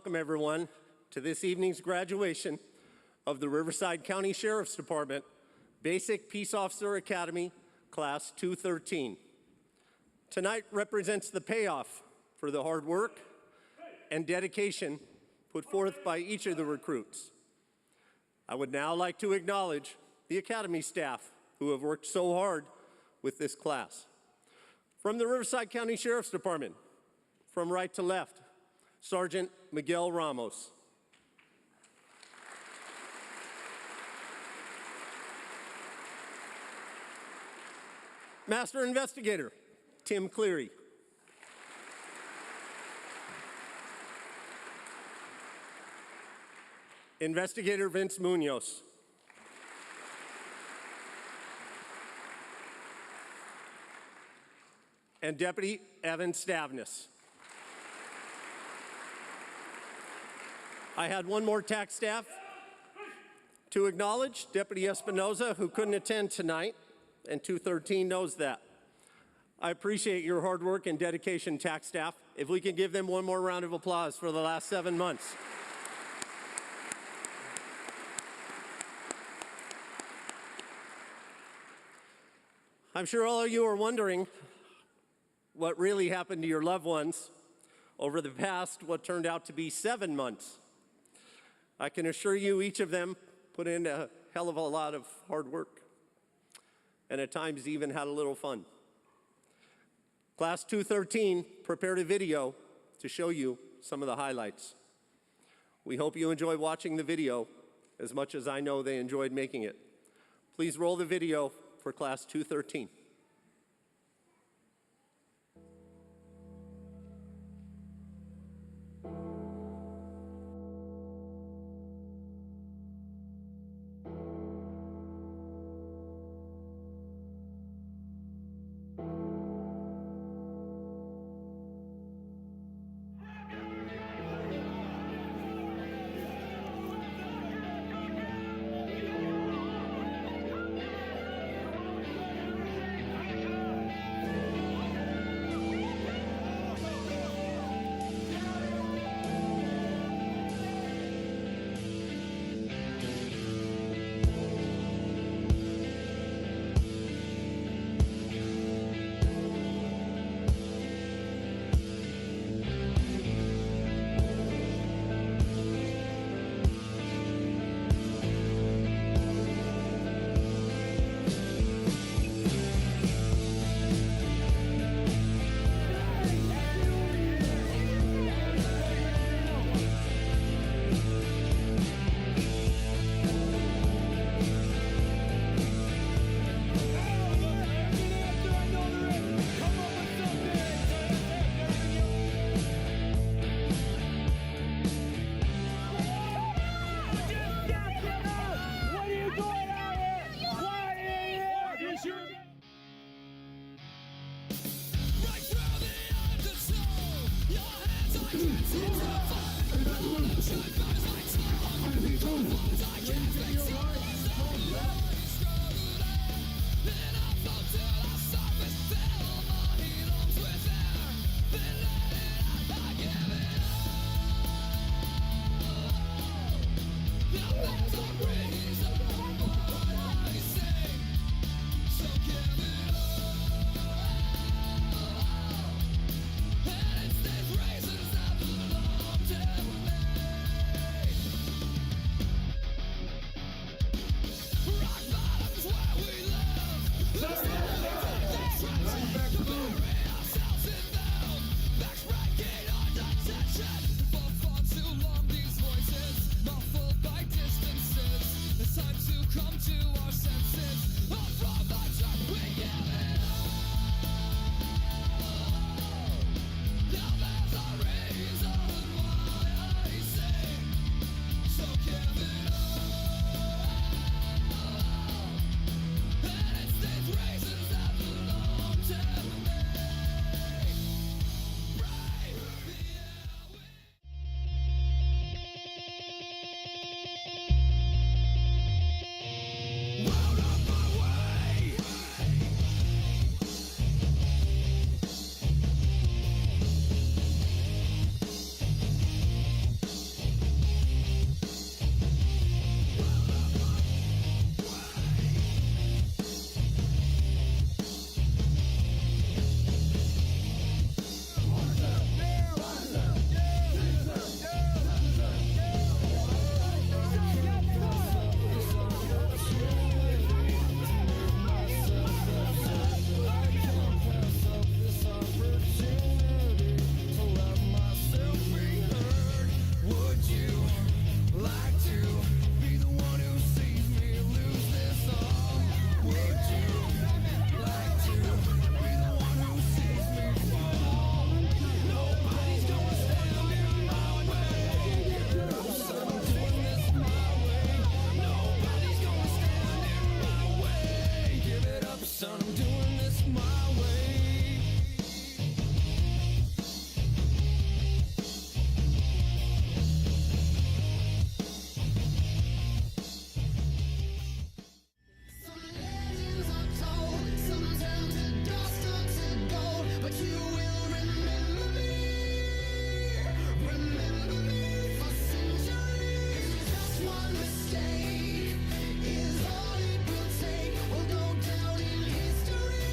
welcome everyone to this evening's graduation of the Riverside County Sheriff's Department Basic Peace Officer Academy, Class 213. Tonight represents the payoff for the hard work and dedication put forth by each of the recruits. I would now like to acknowledge the Academy staff who have worked so hard with this class. From the Riverside County Sheriff's Department, from right to left, Sergeant Miguel Ramos. Master Investigator, Tim Cleary. Investigator Vince Munoz. And Deputy Evan Stavnis. I had one more TAC staff to acknowledge, Deputy Espinoza, who couldn't attend tonight, and 213 knows that. I appreciate your hard work and dedication, TAC staff. If we can give them one more round of applause for the last 7 months. I'm sure all of you are wondering what really happened to your loved ones over the past, what turned out to be 7 months. I can assure you each of them put in a hell of a lot of hard work and at times even had a little fun. Class 213 prepared a video to show you some of the highlights. We hope you enjoy watching the video as much as I know they enjoyed making it. Please roll the video for Class 213. stay is all it will take. We'll go down in history.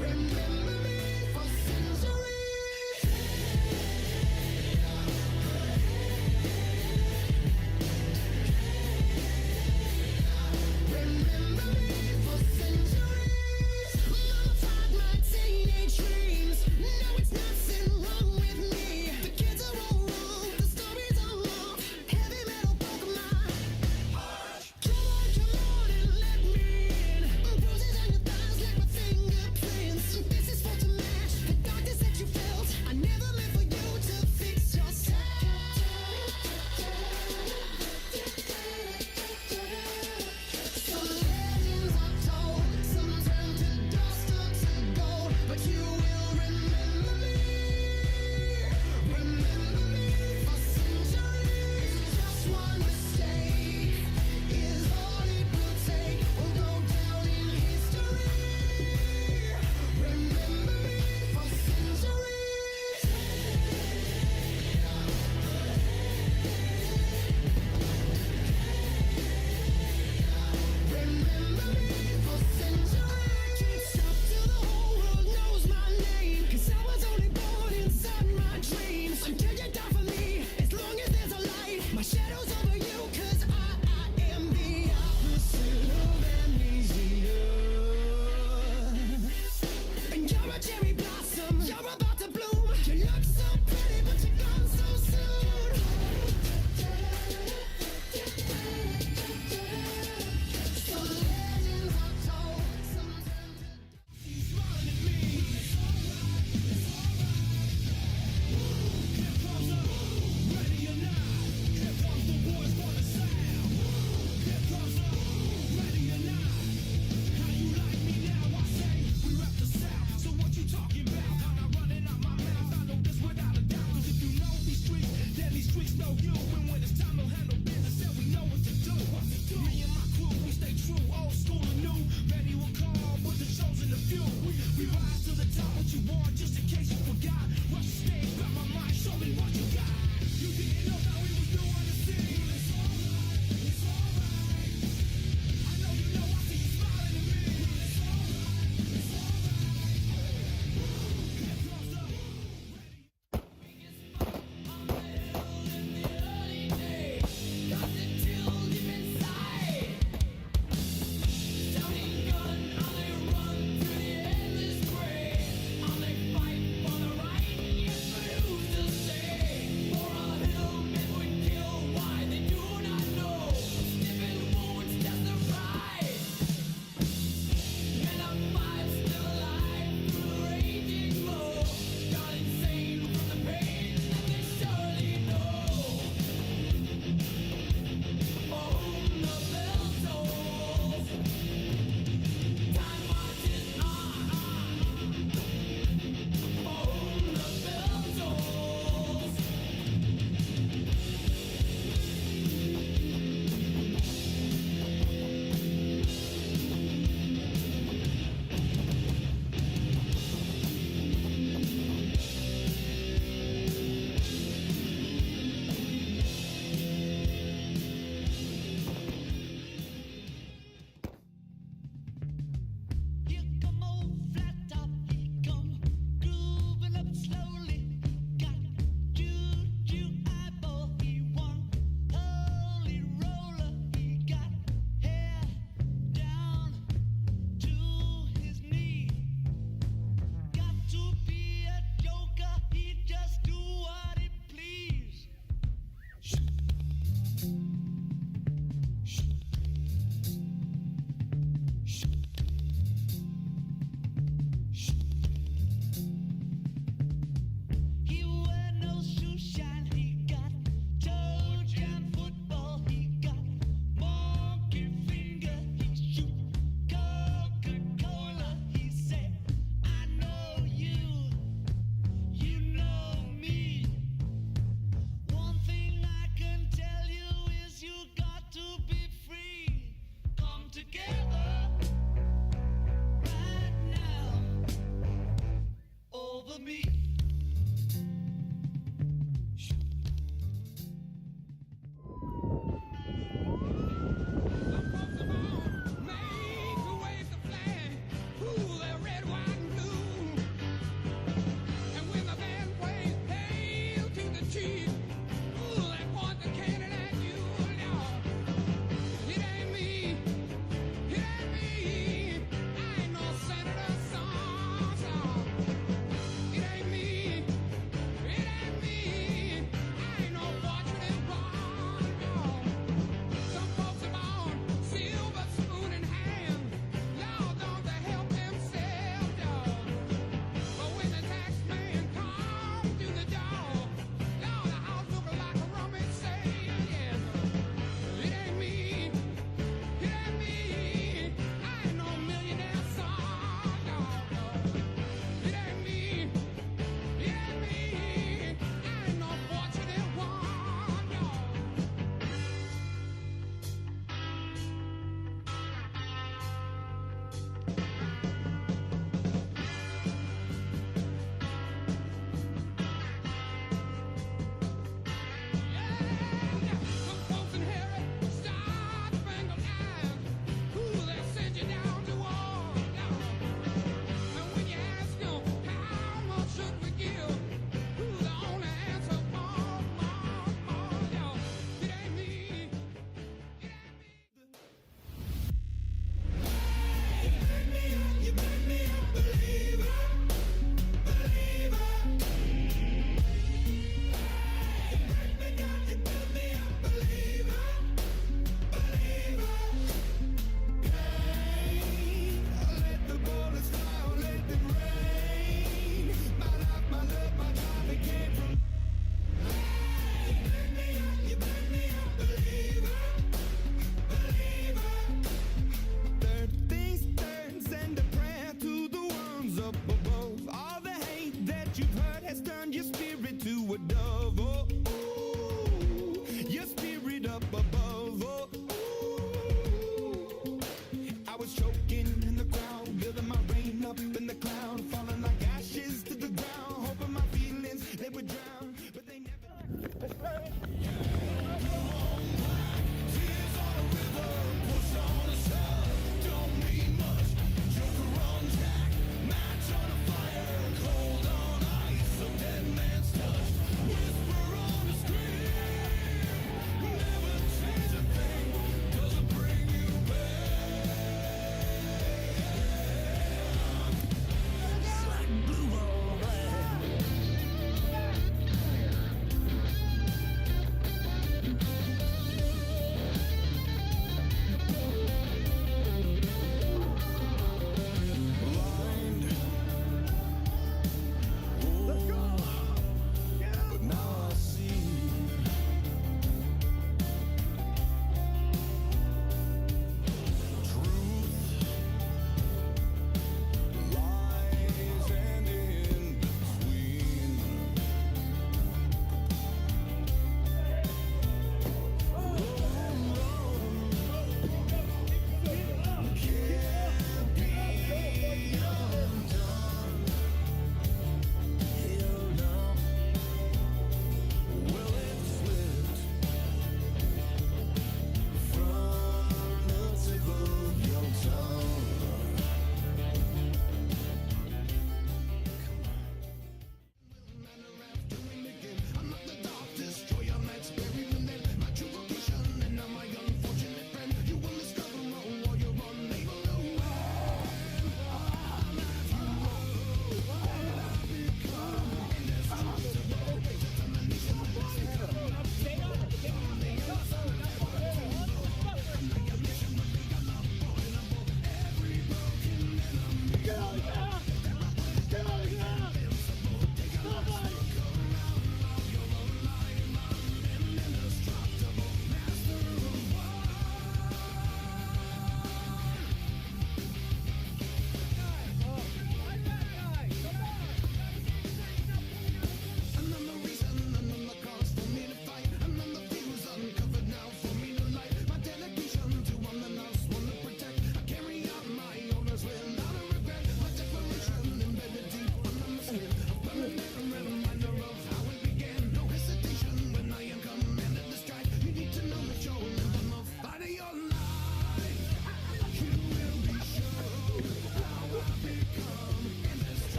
Remember me for centuries. Remember me for centuries. Mama taught my teenage dreams. No, it's nothing wrong with me. The kids are all wrong, the stories are wrong. Heavy metal broke my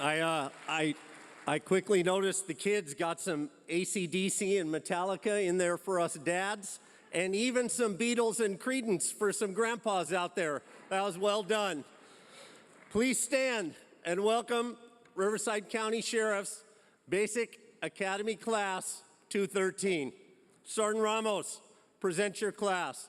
I quickly noticed the kids got some AC/DC and Metallica in there for us dads, and even some Beatles and Creedence for some grandpas out there. That was well done. Please stand and welcome Riverside County Sheriff's Basic Academy Class 213. Sergeant Ramos, present your class.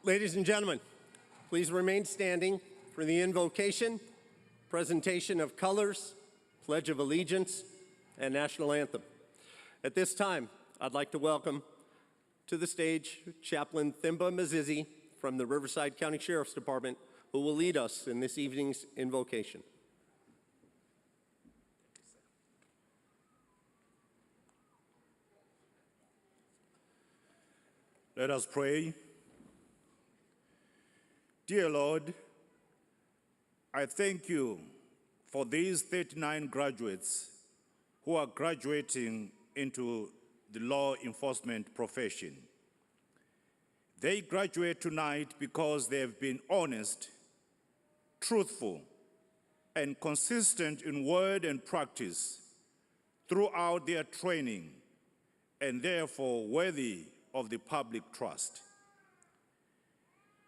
Ladies and gentlemen, please remain standing for the invocation, presentation of colors, Pledge of Allegiance, and National Anthem. At this time, I'd like to welcome to the stage Chaplain Thimba Mazizi from the Riverside County Sheriff's Department, who will lead us in this evening's invocation. Let us pray. Dear Lord, I thank you for these 39 graduates who are graduating into the law enforcement profession. They graduate tonight because they have been honest, truthful, and consistent in word and practice throughout their training, and therefore worthy of the public trust.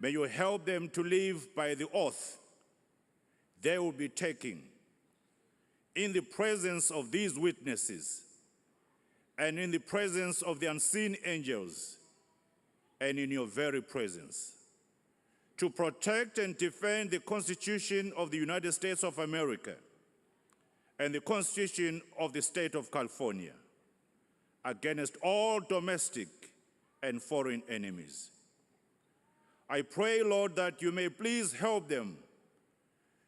May you help them to live by the oath they will be taking in the presence of these witnesses and in the presence of the unseen angels and in your very presence, to protect and defend the Constitution of the United States of America and the Constitution of the State of California against all domestic and foreign enemies. I pray, Lord, that you may please help them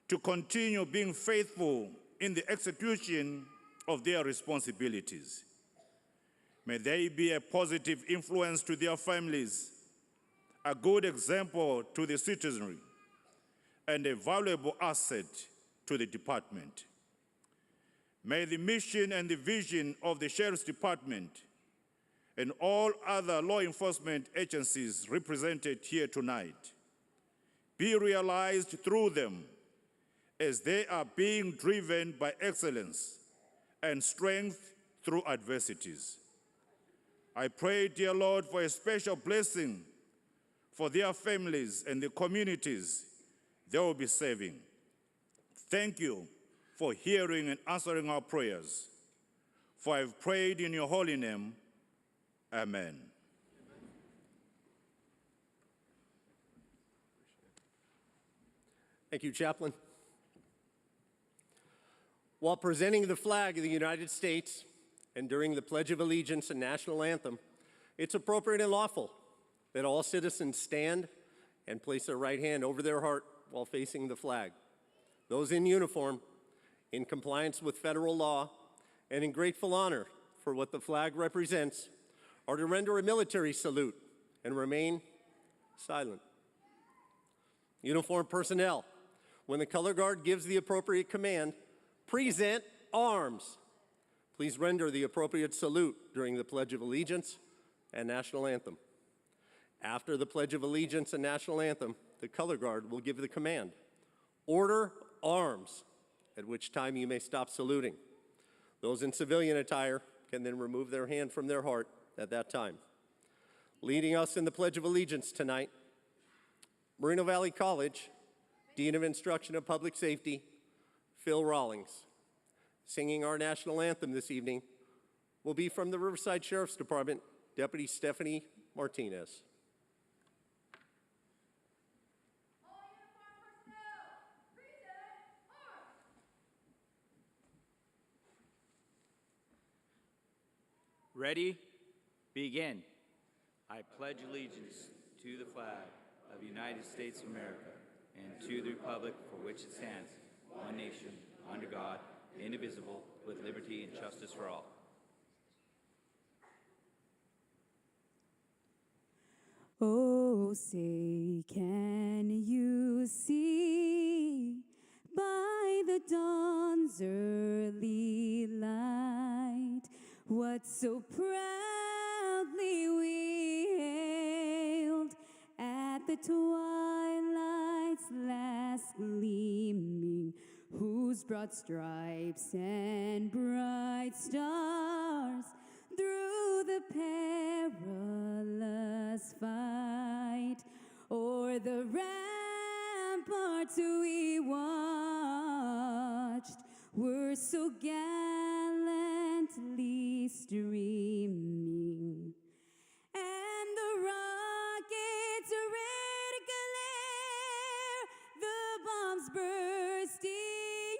to continue being faithful in the execution of their responsibilities. May they be a positive influence to their families, a good example to the citizenry, and a valuable asset to the department. May the mission and the vision of the Sheriff's Department and all other law enforcement agencies represented here tonight be realized through them as they are being driven by excellence and strength through adversities. I pray, dear Lord, for a special blessing for their families and the communities they will be serving. Thank you for hearing and answering our prayers. For I've prayed in your holy name. Amen. Thank you, Chaplain. While presenting the flag of the United States and during the Pledge of Allegiance and National Anthem, it's appropriate and lawful that all citizens stand and place their right hand over their heart while facing the flag. Those in uniform, in compliance with federal law, and in grateful honor for what the flag represents, are to render a military salute and remain silent. Uniformed personnel, when the color guard gives the appropriate command, present arms. Please render the appropriate salute during the Pledge of Allegiance and National Anthem. After the Pledge of Allegiance and National Anthem, the color guard will give the command, "Order arms," at which time you may stop saluting. Those in civilian attire can then remove their hand from their heart at that time. Leading us in the Pledge of Allegiance tonight, Moreno Valley College, Dean of Instruction of Public Safety, Phil Rawlings. Singing our national anthem this evening will be from the Riverside Sheriff's Department, Deputy Stephanie Martinez. Ready? Begin. I pledge allegiance to the flag of the United States of America and to the republic for which it stands, one nation, under God, indivisible, with liberty and justice for all. Oh, say, can you see by the dawn's early light what so proudly we hailed at the twilight's last gleaming, whose broad stripes and bright stars through the perilous fight o'er the ramparts we watched were so gallantly streaming, and the rocket's red glare, the bombs bursting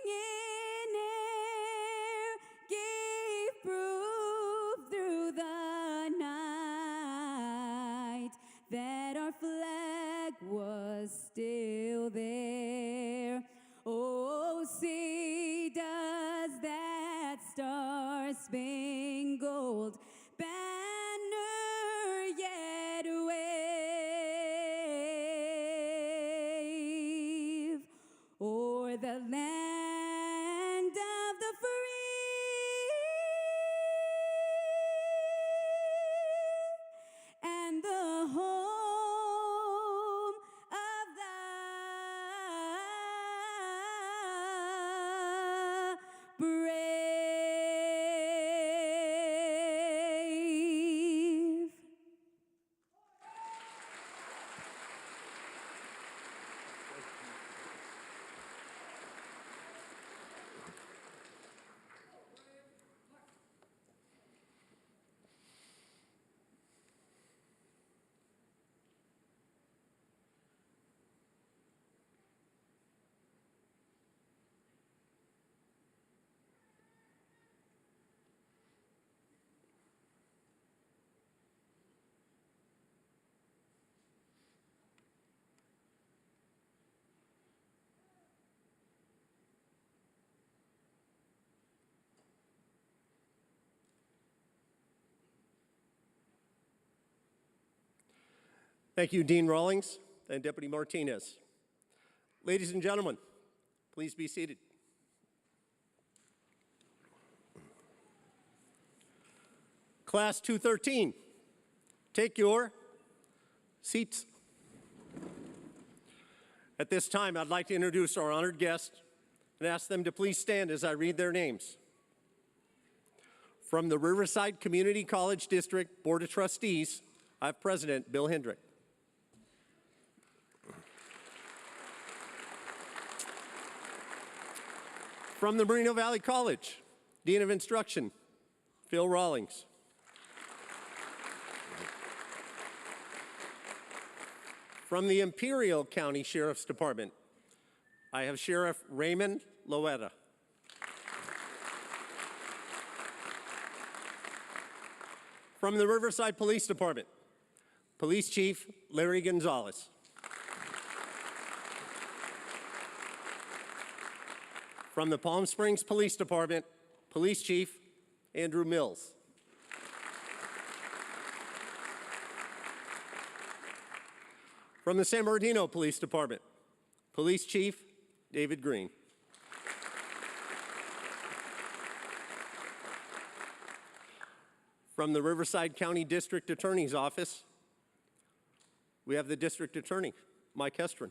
in air, gave proof through the night that our flag was still there. Oh, say, does that Thank you, Dean Rawlings and Deputy Martinez. Ladies and gentlemen, please be seated. Class 213, take your seats. At this time, I'd like to introduce our honored guests and ask them to please stand as I read their names. From the Riverside Community College District Board of Trustees, I have President Bill Hendrick. From the Moreno Valley College, Dean of Instruction, Phil Rawlings. From the Imperial County Sheriff's Department, I have Sheriff Raymond Loetta. From the Riverside Police Department, Police Chief Larry Gonzalez. From the Palm Springs Police Department, Police Chief Andrew Mills. From the San Bernardino Police Department, Police Chief David Green. From the Riverside County District Attorney's Office, we have the District Attorney, Mike Hestron.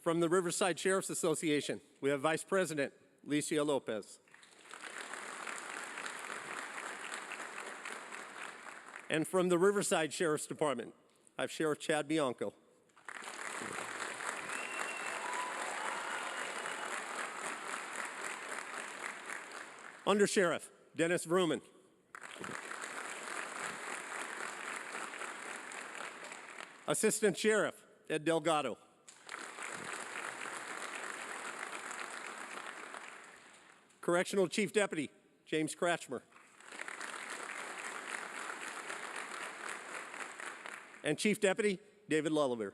From the Riverside Sheriff's Association, we have Vice President Licia Lopez. And from the Riverside Sheriff's Department, I have Sheriff Chad Bianco. Under Sheriff Dennis Vrooman. Assistant Sheriff Ed Delgado. Correctional Chief Deputy James Kratchmer. And Chief Deputy David Lulliver.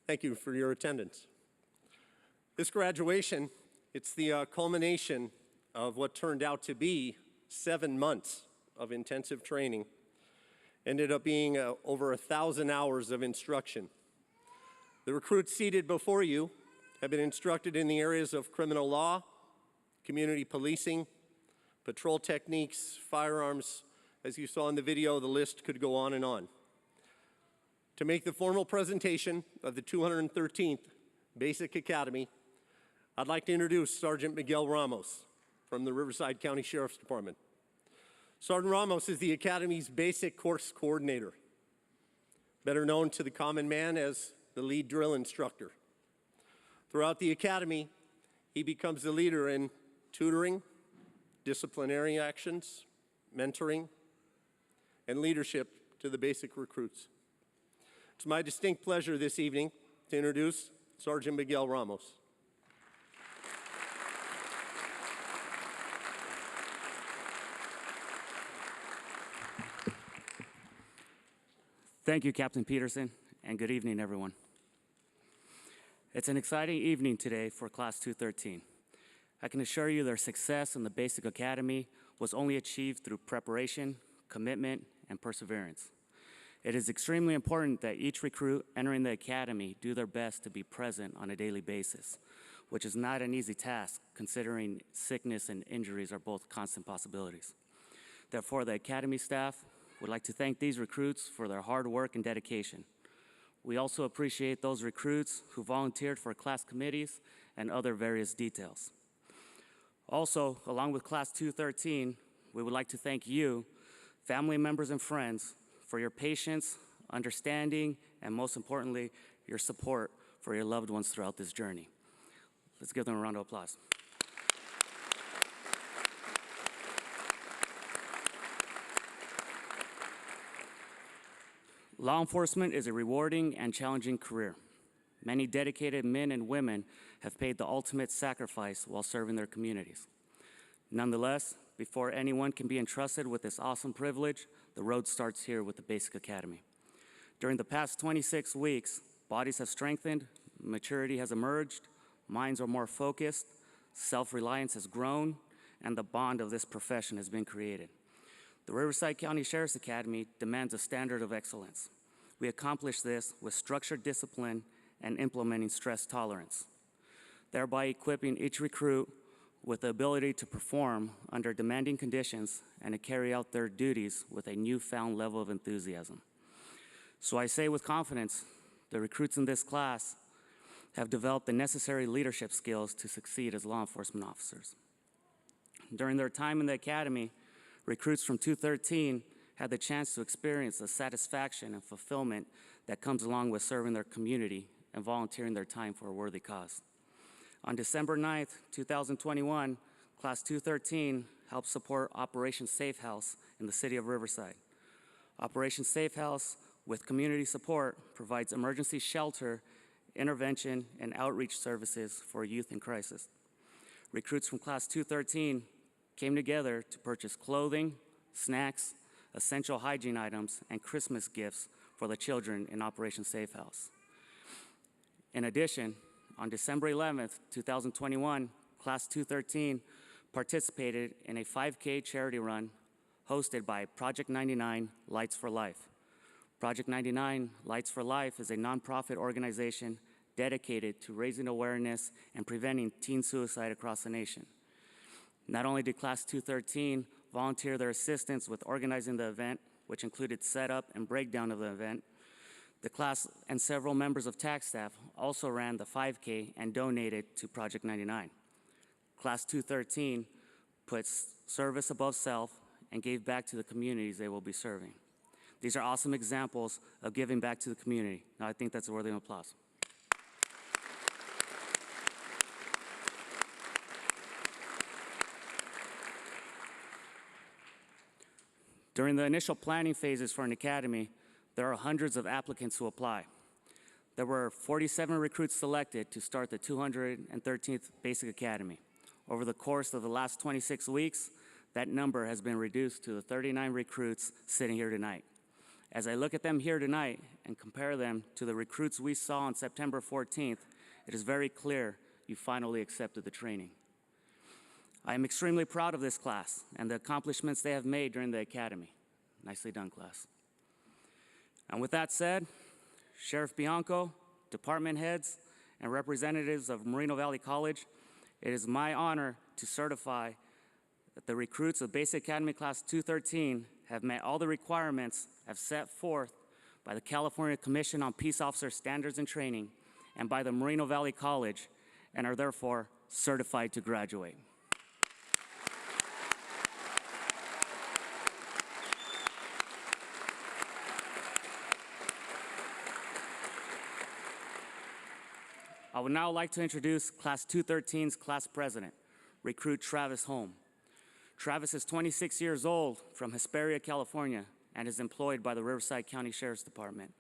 Thank you for your attendance. This graduation, it's the culmination of what turned out to be 7 months of intensive training. Ended up being over 1,000 hours of instruction. The recruits seated before you have been instructed in the areas of criminal law, community policing, patrol techniques, firearms. As you saw in the video, the list could go on and on. To make the formal presentation of the 213th Basic Academy, I'd like to introduce Sergeant Miguel Ramos from the Riverside County Sheriff's Department. Sergeant Ramos is the Academy's Basic Course Coordinator, better known to the common man as the lead drill instructor. Throughout the Academy, he becomes the leader in tutoring, disciplinary actions, mentoring, and leadership to the basic recruits. It's my distinct pleasure this evening to introduce Sergeant Miguel Ramos. Thank you, Captain Peterson, and good evening, everyone. It's an exciting evening today for Class 213. I can assure you their success in the Basic Academy was only achieved through preparation, commitment, and perseverance. It is extremely important that each recruit entering the Academy do their best to be present on a daily basis, which is not an easy task considering sickness and injuries are both constant possibilities. Therefore, the Academy staff would like to thank these recruits for their hard work and dedication. We also appreciate those recruits who volunteered for class committees and other various details. Also, along with Class 213, we would like to thank you, family members and friends, for your patience, understanding, and most importantly, your support for your loved ones throughout this journey. Let's give them a round of applause. Law enforcement is a rewarding and challenging career. Many dedicated men and women have paid the ultimate sacrifice while serving their communities. Nonetheless, before anyone can be entrusted with this awesome privilege, the road starts here with the Basic Academy. During the past 26 weeks, bodies have strengthened, maturity has emerged, minds are more focused, self-reliance has grown, and the bond of this profession has been created. The Riverside County Sheriff's Academy demands a standard of excellence. We accomplish this with structured discipline and implementing stress tolerance, thereby equipping each recruit with the ability to perform under demanding conditions and to carry out their duties with a newfound level of enthusiasm. So I say with confidence, the recruits in this class have developed the necessary leadership skills to succeed as law enforcement officers. During their time in the academy, recruits from 213 had the chance to experience the satisfaction and fulfillment that comes along with serving their community and volunteering their time for a worthy cause. On December 9th, 2021, Class 213 helped support Operation Safe House in the city of Riverside. Operation Safe House, with community support, provides emergency shelter, intervention, and outreach services for youth in crisis. Recruits from Class 213 came together to purchase clothing, snacks, essential hygiene items, and Christmas gifts for the children in Operation Safe House. In addition, on December 11th, 2021, Class 213 participated in a 5K charity run hosted by Project 99 Lights for Life. Project 99 Lights for Life is a nonprofit organization dedicated to raising awareness and preventing teen suicide across the nation. Not only did Class 213 volunteer their assistance with organizing the event, which included setup and breakdown of the event, the class and several members of TAC staff also ran the 5K and donated to Project 99. Class 213 puts service above self and gave back to the communities they will be serving. These are awesome examples of giving back to the community. Now, I think that's worthy of applause. During the initial planning phases for an academy, there are hundreds of applicants who apply. There were 47 recruits selected to start the 213th Basic Academy. Over the course of the last 26 weeks, that number has been reduced to the 39 recruits sitting here tonight. As I look at them here tonight and compare them to the recruits we saw on September 14th, it is very clear you finally accepted the training. I am extremely proud of this class and the accomplishments they have made during the academy. Nicely done, class. And with that said, Sheriff Bianco, department heads, and representatives of Moreno Valley College, it is my honor to certify that the recruits of Basic Academy Class 213 have met all the requirements as set forth by the California Commission on Peace Officer Standards and Training and by the Moreno Valley College, and are therefore certified to graduate. I would now like to introduce Class 213's class president, recruit Travis Holm. Travis is 26 years old from Hesperia, California, and is employed by the Riverside County Sheriff's Department.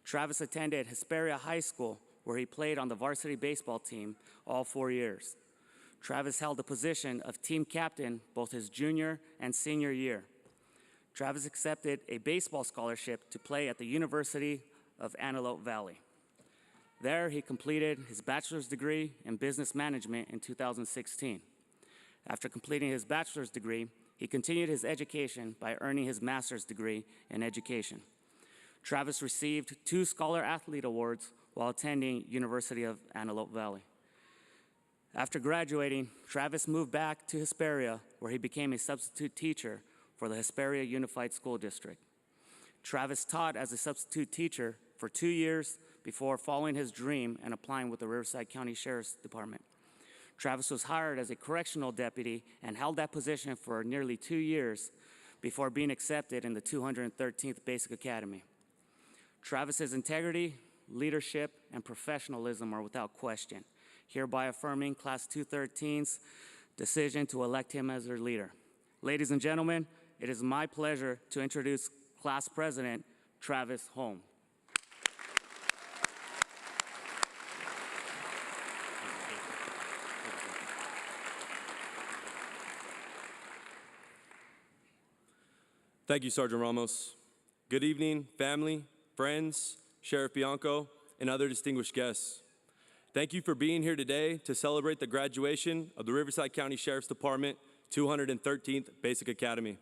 Travis attended Hesperia High School, where he played on the varsity baseball team all 4 years. Travis held the position of team captain both his junior and senior year. Travis accepted a baseball scholarship to play at the University of Antelope Valley. There, he completed his bachelor's degree in business management in 2016. After completing his bachelor's degree, he continued his education by earning his master's degree in education. Travis received 2 Scholar Athlete Awards while attending University of Antelope Valley. After graduating, Travis moved back to Hesperia, where he became a substitute teacher for the Hesperia Unified School District. Travis taught as a substitute teacher for 2 years before following his dream and applying with the Riverside County Sheriff's Department. Travis was hired as a correctional deputy and held that position for nearly 2 years before being accepted in the 213th Basic Academy. Travis's integrity, leadership, and professionalism are without question, hereby affirming Class 213's decision to elect him as their leader. Ladies and gentlemen, it is my pleasure to introduce Class President Travis Holm. Thank you, Sergeant Ramos. Good evening, family, friends, Sheriff Bianco, and other distinguished guests. Thank you for being here today to celebrate the graduation of the Riverside County Sheriff's Department 213th Basic Academy.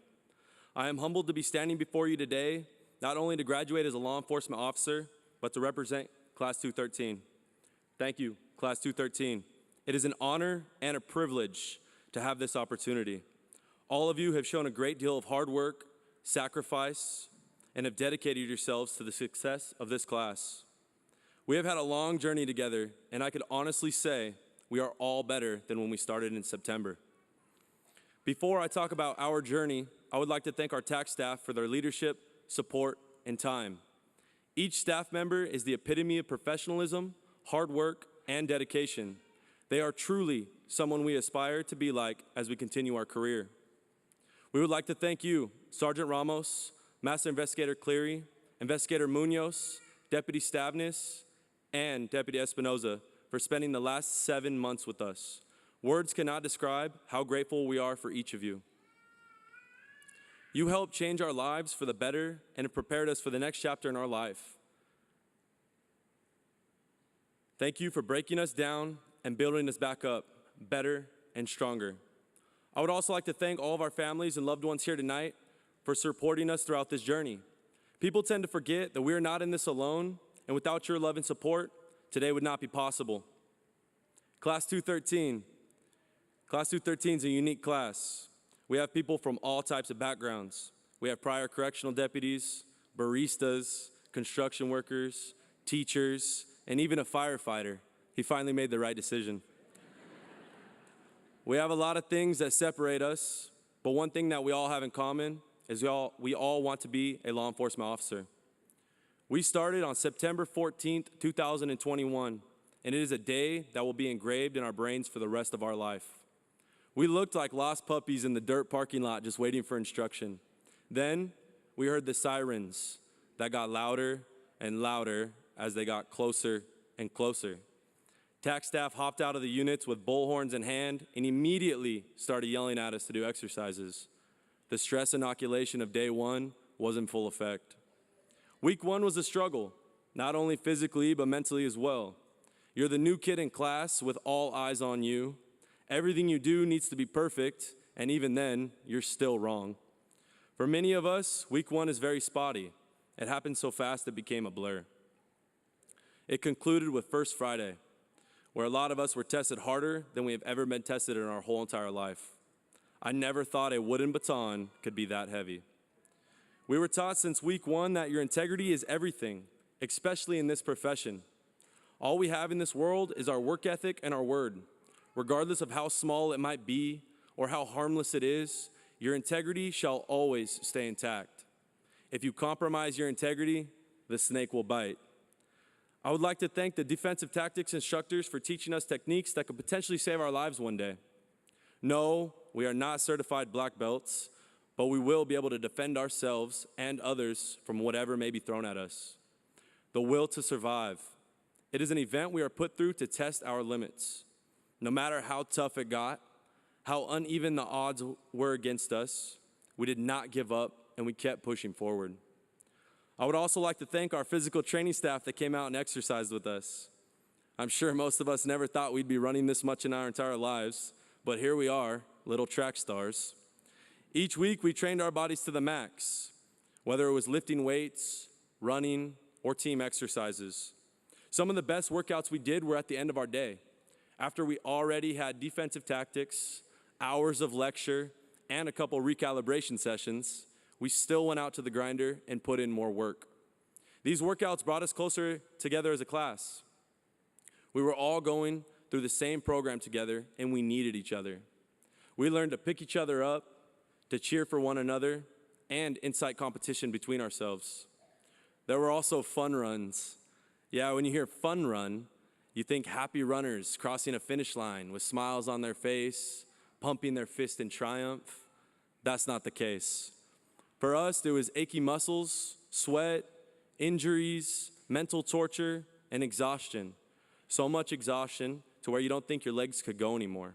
I am humbled to be standing before you today, not only to graduate as a law enforcement officer, but to represent Class 213. Thank you, Class 213. It is an honor and a privilege to have this opportunity. All of you have shown a great deal of hard work, sacrifice, and have dedicated yourselves to the success of this class. We have had a long journey together, and I could honestly say we are all better than when we started in September. Before I talk about our journey, I would like to thank our TAC staff for their leadership, support, and time. Each staff member is the epitome of professionalism, hard work, and dedication. They are truly someone we aspire to be like as we continue our career. We would like to thank you, Sergeant Ramos, Master Investigator Cleary, Investigator Munoz, Deputy Stavnis, and Deputy Espinoza for spending the last 7 months with us. Words cannot describe how grateful we are for each of you. You helped change our lives for the better and have prepared us for the next chapter in our life. Thank you for breaking us down and building us back up, better and stronger. I would also like to thank all of our families and loved ones here tonight for supporting us throughout this journey. People tend to forget that we are not in this alone, and without your love and support, today would not be possible. Class 213. Class 213 is a unique class. We have people from all types of backgrounds. We have prior correctional deputies, baristas, construction workers, teachers, and even a firefighter. He finally made the right decision. We have a lot of things that separate us, but one thing that we all have in common is we all want to be a law enforcement officer. We started on September 14th, 2021, and it is a day that will be engraved in our brains for the rest of our life. We looked like lost puppies in the dirt parking lot just waiting for instruction. Then we heard the sirens that got louder and louder as they got closer and closer. TAC staff hopped out of the units with bullhorns in hand and immediately started yelling at us to do exercises. The stress inoculation of day one was in full effect. Week one was a struggle, not only physically, but mentally as well. You're the new kid in class with all eyes on you. Everything you do needs to be perfect, and even then, you're still wrong. For many of us, week one is very spotty. It happened so fast it became a blur. It concluded with First Friday, where a lot of us were tested harder than we have ever been tested in our whole entire life. I never thought a wooden baton could be that heavy. We were taught since week one that your integrity is everything, especially in this profession. All we have in this world is our work ethic and our word. Regardless of how small it might be or how harmless it is, your integrity shall always stay intact. If you compromise your integrity, the snake will bite. I would like to thank the defensive tactics instructors for teaching us techniques that could potentially save our lives one day. No, we are not certified black belts, but we will be able to defend ourselves and others from whatever may be thrown at us. The will to survive. It is an event we are put through to test our limits. No matter how tough it got, how uneven the odds were against us, we did not give up and we kept pushing forward. I would also like to thank our physical training staff that came out and exercised with us. I'm sure most of us never thought we'd be running this much in our entire lives, but here we are, little track stars. Each week, we trained our bodies to the max, whether it was lifting weights, running, or team exercises. Some of the best workouts we did were at the end of our day. After we already had defensive tactics, hours of lecture, and a couple recalibration sessions, we still went out to the grinder and put in more work. These workouts brought us closer together as a class. We were all going through the same program together, and we needed each other. We learned to pick each other up, to cheer for one another, and incite competition between ourselves. There were also fun runs. Yeah, when you hear fun run, you think happy runners crossing a finish line with smiles on their face, pumping their fist in triumph. That's not the case. For us, there was achy muscles, sweat, injuries, mental torture, and exhaustion. So much exhaustion to where you don't think your legs could go anymore.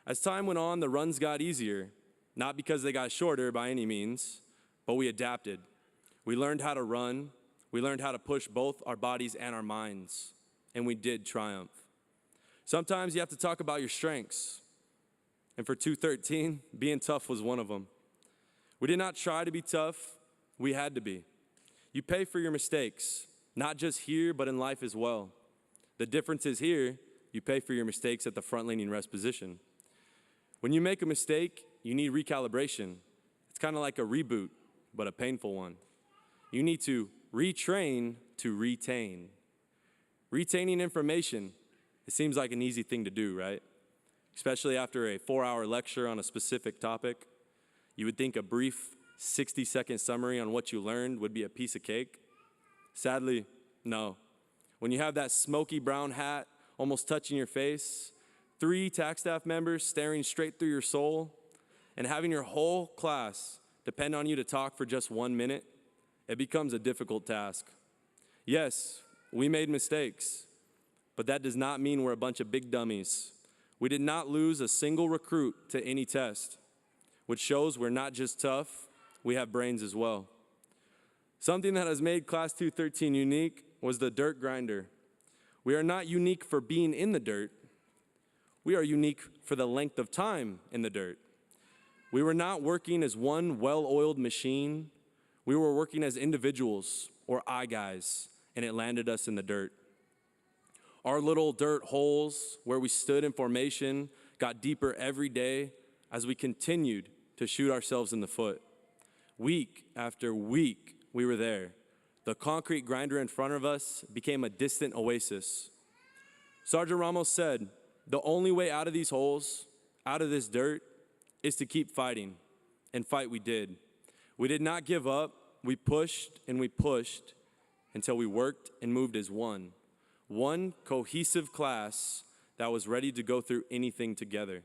As time went on, the runs got easier. Not because they got shorter by any means, but we adapted. We learned how to run. We learned how to push both our bodies and our minds, and we did triumph. Sometimes you have to talk about your strengths. And for 213, being tough was one of them. We did not try to be tough, we had to be. You pay for your mistakes, not just here, but in life as well. The difference is here, you pay for your mistakes at the front-leaning rest position. When you make a mistake, you need recalibration. It's kind of like a reboot, but a painful one. You need to retrain to retain. Retaining information, it seems like an easy thing to do, right? Especially after a 4-hour lecture on a specific topic. You would think a brief 60-second summary on what you learned would be a piece of cake. Sadly, no. When you have that smoky brown hat almost touching your face, 3 tax staff members staring straight through your soul, and having your whole class depend on you to talk for just 1 minute, it becomes a difficult task. Yes, we made mistakes, but that does not mean we're a bunch of big dummies. We did not lose a single recruit to any test, which shows we're not just tough, we have brains as well. Something that has made Class 213 unique was the dirt grinder. We are not unique for being in the dirt. We are unique for the length of time in the dirt. We were not working as one well-oiled machine. We were working as individuals or I guys, and it landed us in the dirt. Our little dirt holes where we stood in formation got deeper every day as we continued to shoot ourselves in the foot. Week after week, we were there. The concrete grinder in front of us became a distant oasis. Sergeant Ramos said, the only way out of these holes, out of this dirt, is to keep fighting. And fight we did. We did not give up. We pushed and we pushed until we worked and moved as one. One cohesive class that was ready to go through anything together.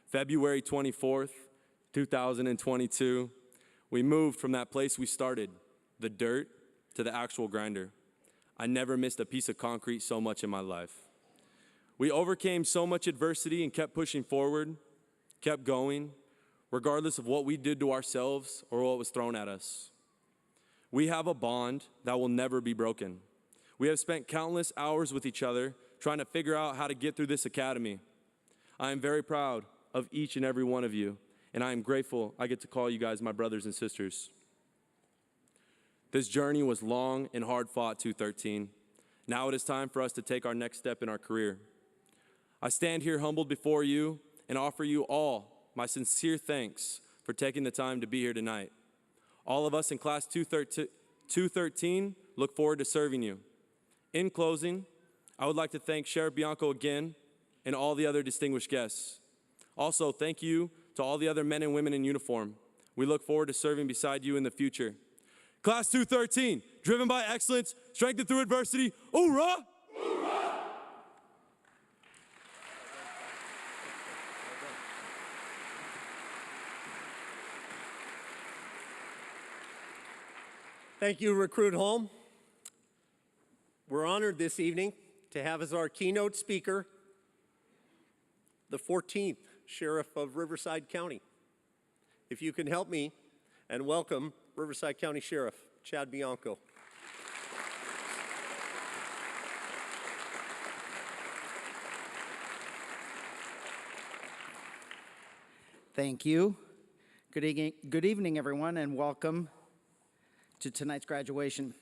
February 24th, 2022, we moved from that place we started, the dirt, to the actual grinder. I never missed a piece of concrete so much in my life. We overcame so much adversity and kept pushing forward, kept going, regardless of what we did to ourselves or what was thrown at us. We have a bond that will never be broken. We have spent countless hours with each other trying to figure out how to get through this academy. I am very proud of each and every one of you, and I am grateful I get to call you guys my brothers and sisters. This journey was long and hard fought, 213. Now it is time for us to take our next step in our career. I stand here humbled before you and offer you all my sincere thanks for taking the time to be here tonight. All of us in Class 213 look forward to serving you. In closing, I would like to thank Sheriff Bianco again and all the other distinguished guests. Also, thank you to all the other men and women in uniform. We look forward to serving beside you in the future. Class 213, driven by excellence, strengthened through adversity, hoorah! Hoorah! Thank you, Recruit Holm. We're honored this evening to have as our keynote speaker the 14th Sheriff of Riverside County. If you can help me and welcome Riverside County Sheriff Chad Bianco. Thank you. Good evening, everyone, and welcome to tonight's graduation.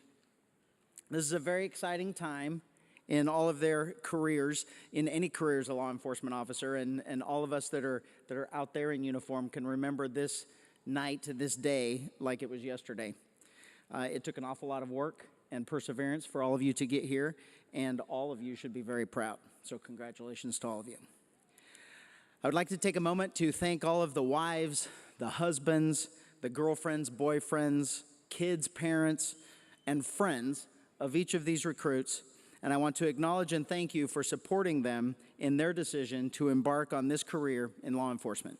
This is a very exciting time in all of their careers, in any career as a law enforcement officer, and all of us that are out there in uniform can remember this night, this day, like it was yesterday. It took an awful lot of work and perseverance for all of you to get here, and all of you should be very proud. So congratulations to all of you. I would like to take a moment to thank all of the wives, the husbands, the girlfriends, boyfriends, kids, parents, and friends of each of these recruits, and I want to acknowledge and thank you for supporting them in their decision to embark on this career in law enforcement.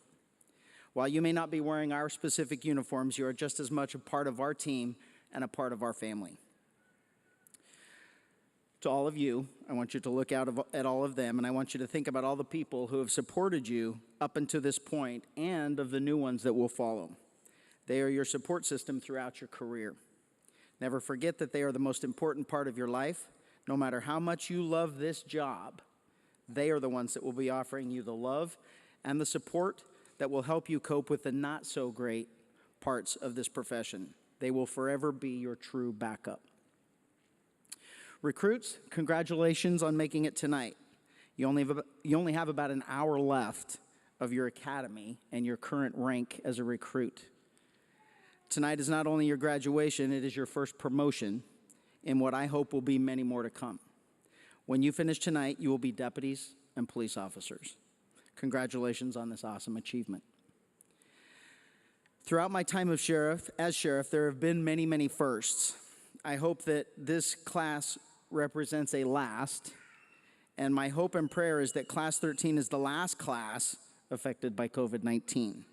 While you may not be wearing our specific uniforms, you are just as much a part of our team and a part of our family. To all of you, I want you to look out at all of them, and I want you to think about all the people who have supported you up until this point and of the new ones that will follow. They are your support system throughout your career. Never forget that they are the most important part of your life. No matter how much you love this job, They are the ones that will be offering you the love and the support that will help you cope with the not so great parts of this profession. They will forever be your true backup. Recruits, congratulations on making it tonight. You only have about an hour left of your academy and your current rank as a recruit. Tonight is not only your graduation, it is your first promotion in what I hope will be many more to come. When you finish tonight, you will be deputies and police officers. Congratulations on this awesome achievement. Throughout my time as sheriff, there have been many, many firsts. I hope that this class represents a last, and my hope and prayer is that Class 13 is the last class affected by COVID-19.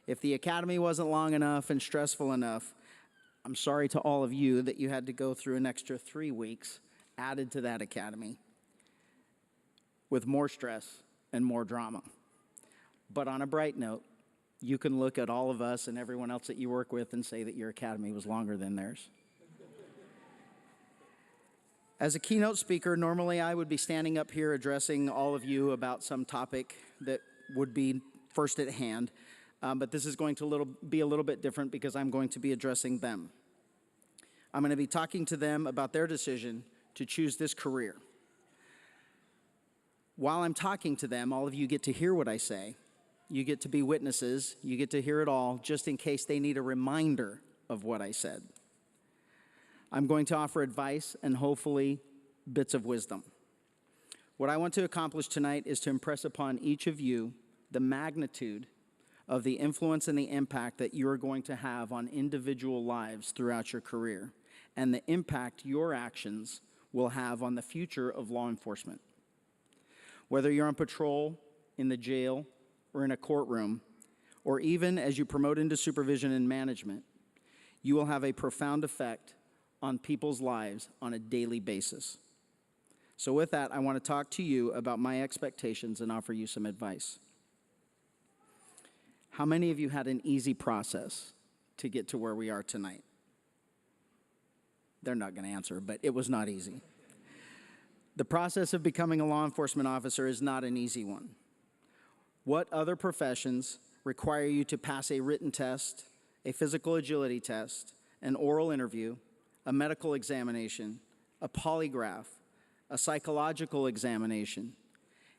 If the academy wasn't long enough and stressful enough, I'm sorry to all of you that you had to go through an extra 3 weeks added to that academy with more stress and more drama. But on a bright note, you can look at all of us and everyone else that you work with and say that your academy was longer than theirs. As a keynote speaker, normally I would be standing up here addressing all of you about some topic that would be first at hand, but this is going to be a little bit different because I'm going to be addressing them. I'm going to be talking to them about their decision to choose this career. While I'm talking to them, all of you get to hear what I say. You get to be witnesses. You get to hear it all, just in case they need a reminder of what I said. I'm going to offer advice and hopefully bits of wisdom. What I want to accomplish tonight is to impress upon each of you the magnitude of the influence and the impact that you are going to have on individual lives throughout your career, and the impact your actions will have on the future of law enforcement. Whether you're on patrol, in the jail, or in a courtroom, or even as you promote into supervision and management, you will have a profound effect on people's lives on a daily basis. So with that, I want to talk to you about my expectations and offer you some advice. How many of you had an easy process to get to where we are tonight? They're not going to answer, but it was not easy. The process of becoming a law enforcement officer is not an easy one. What other professions require you to pass a written test, a physical agility test, an oral interview, a medical examination, a polygraph, a psychological examination,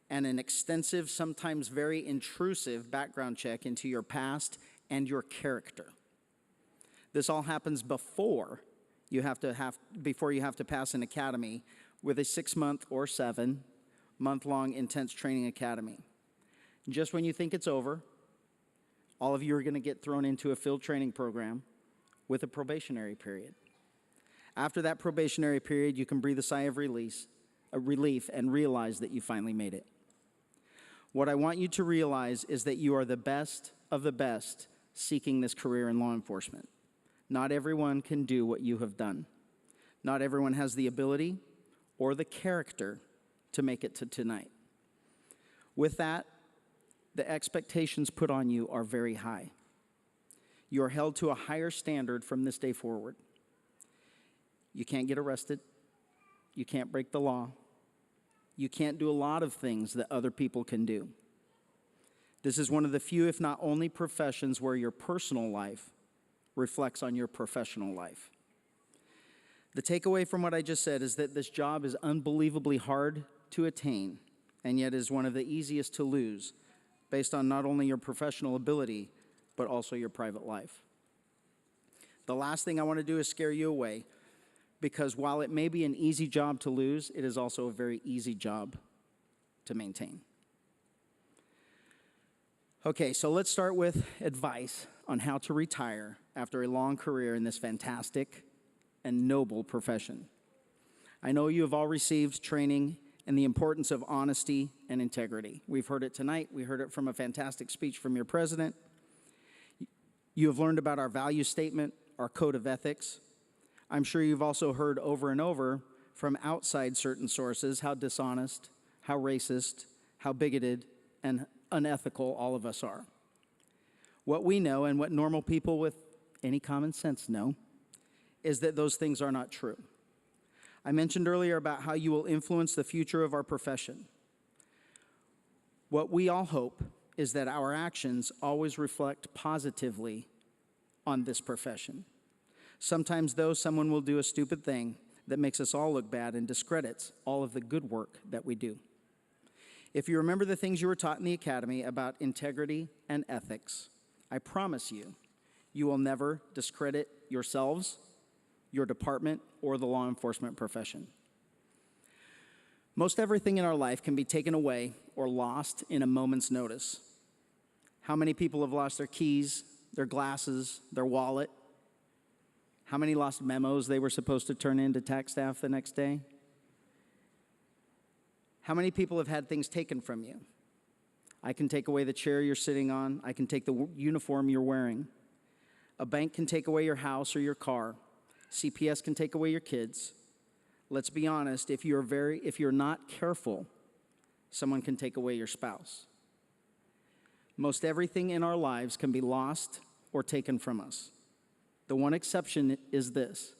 and an extensive, sometimes very intrusive background check into your past and your character. This all happens before you have to pass an academy with a 6-month or 7-month-long intense training academy. Just when you think it's over, all of you are going to get thrown into a field training program with a probationary period. After that probationary period, you can breathe a sigh of relief and realize that you finally made it. What I want you to realize is that you are the best of the best seeking this career in law enforcement. Not everyone can do what you have done. Not everyone has the ability or the character to make it to tonight. With that, the expectations put on you are very high. You are held to a higher standard from this day forward. You can't get arrested. You can't break the law. You can't do a lot of things that other people can do. This is one of the few, if not only, professions where your personal life reflects on your professional life. The takeaway from what I just said is that this job is unbelievably hard to attain, and yet is one of the easiest to lose, based on not only your professional ability, but also your private life. The last thing I want to do is scare you away, because while it may be an easy job to lose, it is also a very easy job to maintain. Okay, so let's start with advice on how to retire after a long career in this fantastic and noble profession. I know you have all received training in the importance of honesty and integrity. We've heard it tonight. We heard it from a fantastic speech from your president. You have learned about our value statement, our code of ethics. I'm sure you've also heard over and over from outside certain sources how dishonest, how racist, how bigoted, and unethical all of us are. What we know, and what normal people with any common sense know, is that those things are not true. I mentioned earlier about how you will influence the future of our profession. What we all hope is that our actions always reflect positively on this profession. Sometimes, though, someone will do a stupid thing that makes us all look bad and discredits all of the good work that we do. If you remember the things you were taught in the academy about integrity and ethics, I promise you, you will never discredit yourselves, your department, or the law enforcement profession. Most everything in our life can be taken away or lost in a moment's notice. How many people have lost their keys, their glasses, their wallet? How many lost memos they were supposed to turn in to tax staff the next day? How many people have had things taken from you? I can take away the chair you're sitting on. I can take the uniform you're wearing. A bank can take away your house or your car. CPS can take away your kids. Let's be honest, if you're not careful, someone can take away your spouse. Most everything in our lives can be lost or taken from us. The one exception is this: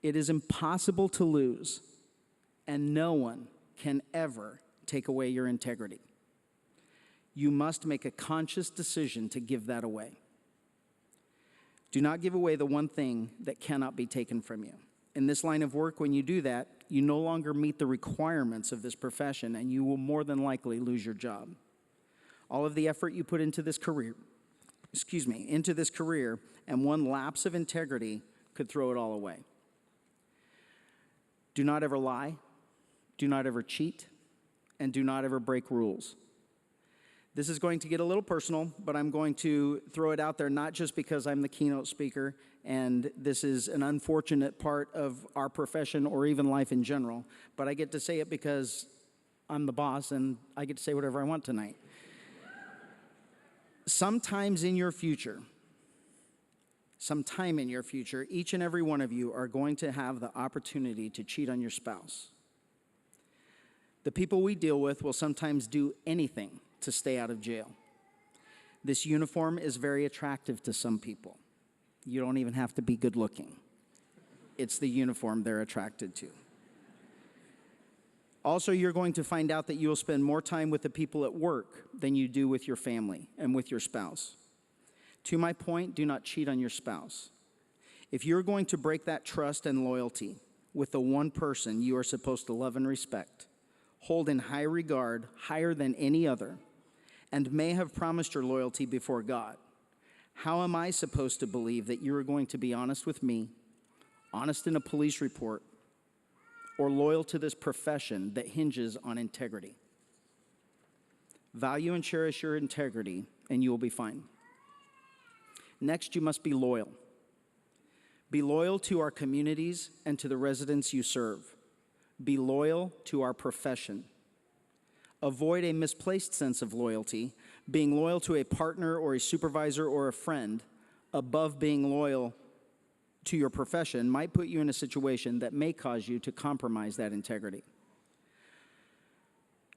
it is impossible to lose, and no one can ever take away your integrity. You must make a conscious decision to give that away. Do not give away the one thing that cannot be taken from you. In this line of work, when you do that, you no longer meet the requirements of this profession, and you will more than likely lose your job. All of the effort you put into this career, and one lapse of integrity could throw it all away. Do not ever lie, do not ever cheat, and do not ever break rules. This is going to get a little personal, but I'm going to throw it out there not just because I'm the keynote speaker and this is an unfortunate part of our profession or even life in general, but I get to say it because I'm the boss and I get to say whatever I want tonight. Sometime in your future, each and every one of you are going to have the opportunity to cheat on your spouse. The people we deal with will sometimes do anything to stay out of jail. This uniform is very attractive to some people. You don't even have to be good looking. It's the uniform they're attracted to. Also, you're going to find out that you will spend more time with the people at work than you do with your family and with your spouse. To my point, do not cheat on your spouse. If you're going to break that trust and loyalty with the one person you are supposed to love and respect, hold in high regard, higher than any other, and may have promised your loyalty before God, how am I supposed to believe that you are going to be honest with me, honest in a police report, or loyal to this profession that hinges on integrity? Value and cherish your integrity, and you will be fine. Next, you must be loyal. Be loyal to our communities and to the residents you serve. Be loyal to our profession. Avoid a misplaced sense of loyalty, being loyal to a partner or a supervisor or a friend above being loyal to your profession might put you in a situation that may cause you to compromise that integrity.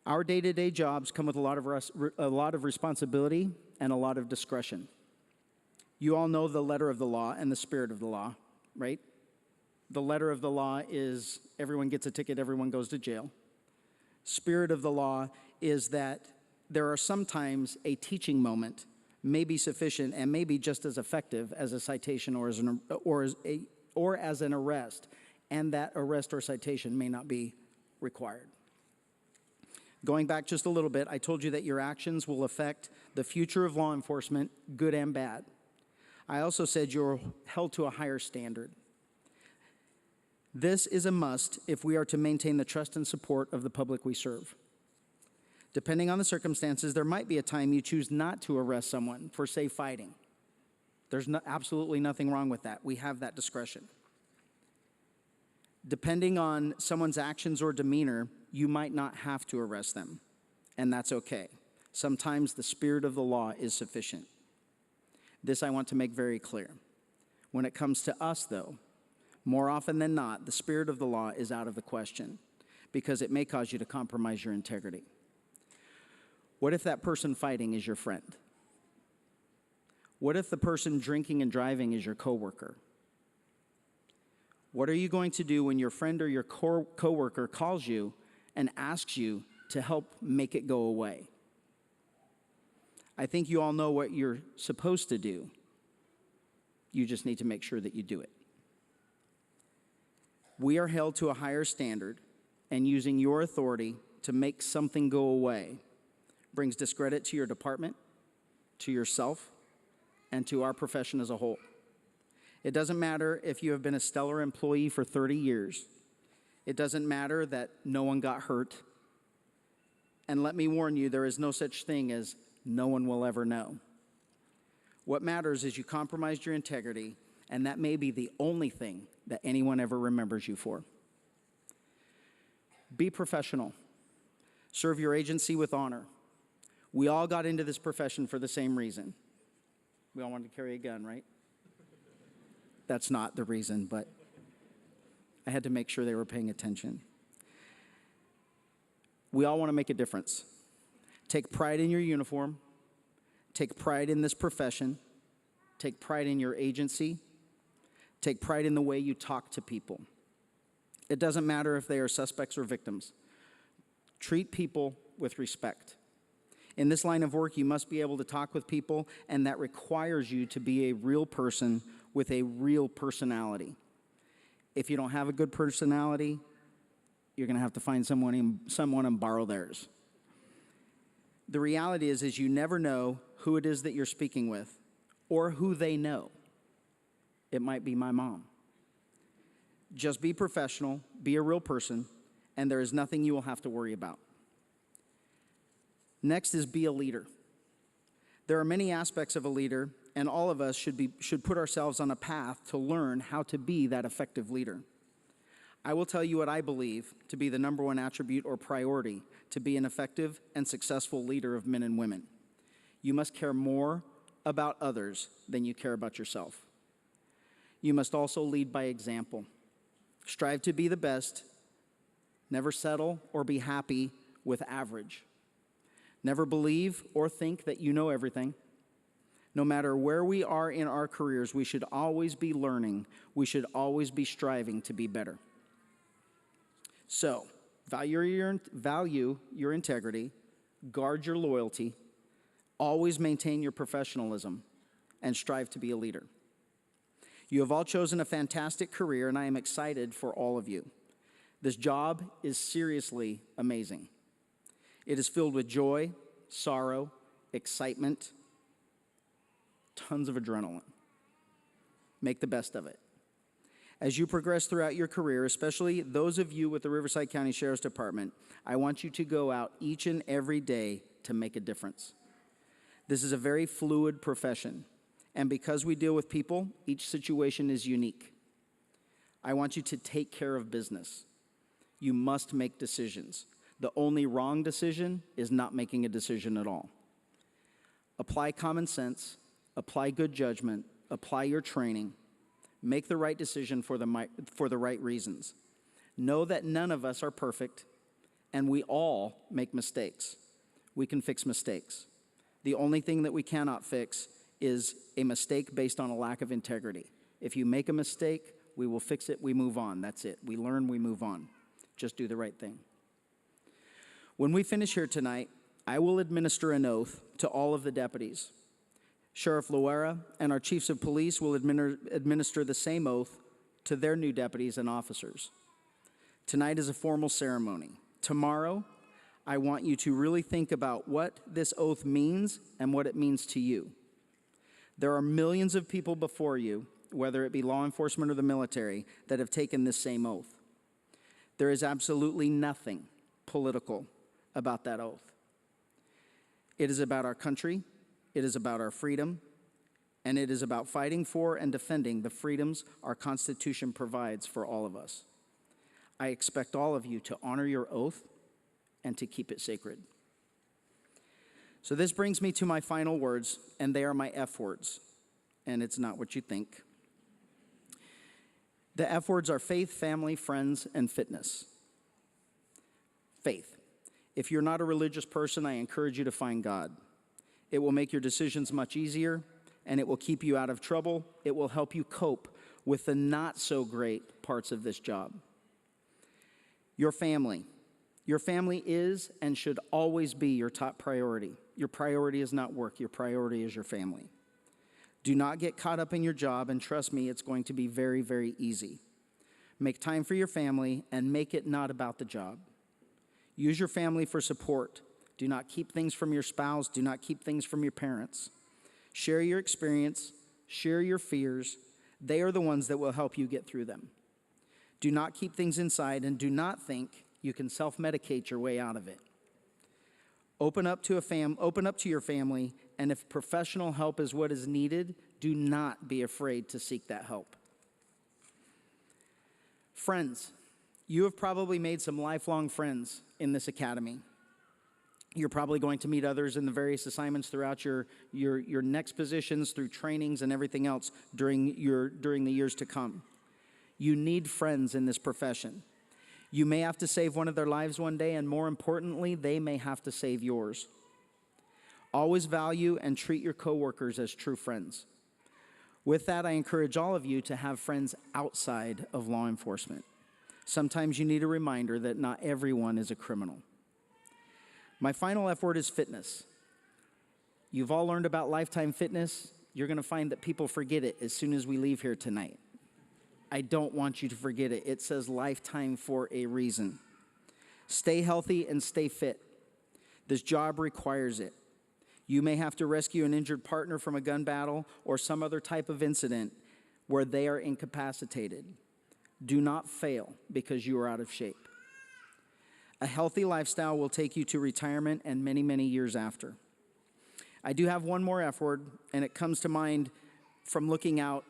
Our day-to-day jobs come with a lot of responsibility and a lot of discretion. You all know the letter of the law and the spirit of the law, right? The letter of the law is everyone gets a ticket, everyone goes to jail. Spirit of the law is that there are sometimes a teaching moment may be sufficient and may be just as effective as a citation or as an arrest, and that arrest or citation may not be required. Going back just a little bit, I told you that your actions will affect the future of law enforcement, good and bad. I also said you're held to a higher standard. This is a must if we are to maintain the trust and support of the public we serve. Depending on the circumstances, there might be a time you choose not to arrest someone for, say, fighting. There's absolutely nothing wrong with that. We have that discretion. Depending on someone's actions or demeanor, you might not have to arrest them, and that's okay. Sometimes the spirit of the law is sufficient. This I want to make very clear. When it comes to us, though, more often than not, the spirit of the law is out of the question because it may cause you to compromise your integrity. What if that person fighting is your friend? What if the person drinking and driving is your coworker? What are you going to do when your friend or your coworker calls you and asks you to help make it go away. I think you all know what you're supposed to do. You just need to make sure that you do it. We are held to a higher standard, and using your authority to make something go away brings discredit to your department, to yourself, and to our profession as a whole. It doesn't matter if you have been a stellar employee for 30 years. It doesn't matter that no one got hurt. And let me warn you, there is no such thing as no one will ever know. What matters is you compromised your integrity, and that may be the only thing that anyone ever remembers you for. Be professional. Serve your agency with honor. We all got into this profession for the same reason. We all wanted to carry a gun, right? That's not the reason, but I had to make sure they were paying attention. We all want to make a difference. Take pride in your uniform. Take pride in this profession. Take pride in your agency. Take pride in the way you talk to people. It doesn't matter if they are suspects or victims. Treat people with respect. In this line of work, you must be able to talk with people, and that requires you to be a real person with a real personality. If you don't have a good personality, you're going to have to find someone and borrow theirs. The reality is you never know who it is that you're speaking with or who they know. It might be my mom. Just be professional, be a real person, and there is nothing you will have to worry about. Next is be a leader. There are many aspects of a leader, and all of us should put ourselves on a path to learn how to be that effective leader. I will tell you what I believe to be the number one attribute or priority to be an effective and successful leader of men and women. You must care more about others than you care about yourself. You must also lead by example. Strive to be the best. Never settle or be happy with average. Never believe or think that you know everything. No matter where we are in our careers, we should always be learning. We should always be striving to be better. So, value your integrity, guard your loyalty, always maintain your professionalism, and strive to be a leader. You have all chosen a fantastic career, and I am excited for all of you. This job is seriously amazing. It is filled with joy, sorrow, excitement, tons of adrenaline. Make the best of it. As you progress throughout your career, especially those of you with the Riverside County Sheriff's Department, I want you to go out each and every day to make a difference. This is a very fluid profession, and because we deal with people, each situation is unique. I want you to take care of business. You must make decisions. The only wrong decision is not making a decision at all. Apply common sense, apply good judgment, apply your training, make the right decision for the right reasons. Know that none of us are perfect, and we all make mistakes. We can fix mistakes. The only thing that we cannot fix is a mistake based on a lack of integrity. If you make a mistake, we will fix it, we move on. That's it. We learn, we move on. Just do the right thing. When we finish here tonight, I will administer an oath to all of the deputies. Sheriff Loera and our chiefs of police will administer the same oath to their new deputies and officers. Tonight is a formal ceremony. Tomorrow, I want you to really think about what this oath means and what it means to you. There are millions of people before you, whether it be law enforcement or the military, that have taken this same oath. There is absolutely nothing political about that oath. It is about our country, it is about our freedom, and it is about fighting for and defending the freedoms our Constitution provides for all of us. I expect all of you to honor your oath and to keep it sacred. So this brings me to my final words, and they are my F words, and it's not what you think. The F words are faith, family, friends, and fitness. Faith. If you're not a religious person, I encourage you to find God. It will make your decisions much easier, and it will keep you out of trouble. It will help you cope with the not so great parts of this job. Your family. Your family is and should always be your top priority. Your priority is not work, your priority is your family. Do not get caught up in your job, and trust me, it's going to be very, very easy. Make time for your family and make it not about the job. Use your family for support. Do not keep things from your spouse. Do not keep things from your parents. Share your experience. Share your fears. They are the ones that will help you get through them. Do not keep things inside, and do not think you can self-medicate your way out of it. Open up to your family, and if professional help is what is needed, do not be afraid to seek that help. Friends, you have probably made some lifelong friends in this academy. You're probably going to meet others in the various assignments throughout your next positions, through trainings and everything else during the years to come. You need friends in this profession. You may have to save one of their lives one day, and more importantly, they may have to save yours. Always value and treat your coworkers as true friends. With that, I encourage all of you to have friends outside of law enforcement. Sometimes you need a reminder that not everyone is a criminal. My final F word is fitness. You've all learned about Lifetime Fitness. You're going to find that people forget it as soon as we leave here tonight. I don't want you to forget it. It says Lifetime for a reason. Stay healthy and stay fit. This job requires it. You may have to rescue an injured partner from a gun battle or some other type of incident where they are incapacitated. Do not fail because you are out of shape. A healthy lifestyle will take you to retirement and many, many years after. I do have one more F word, and it comes to mind from looking out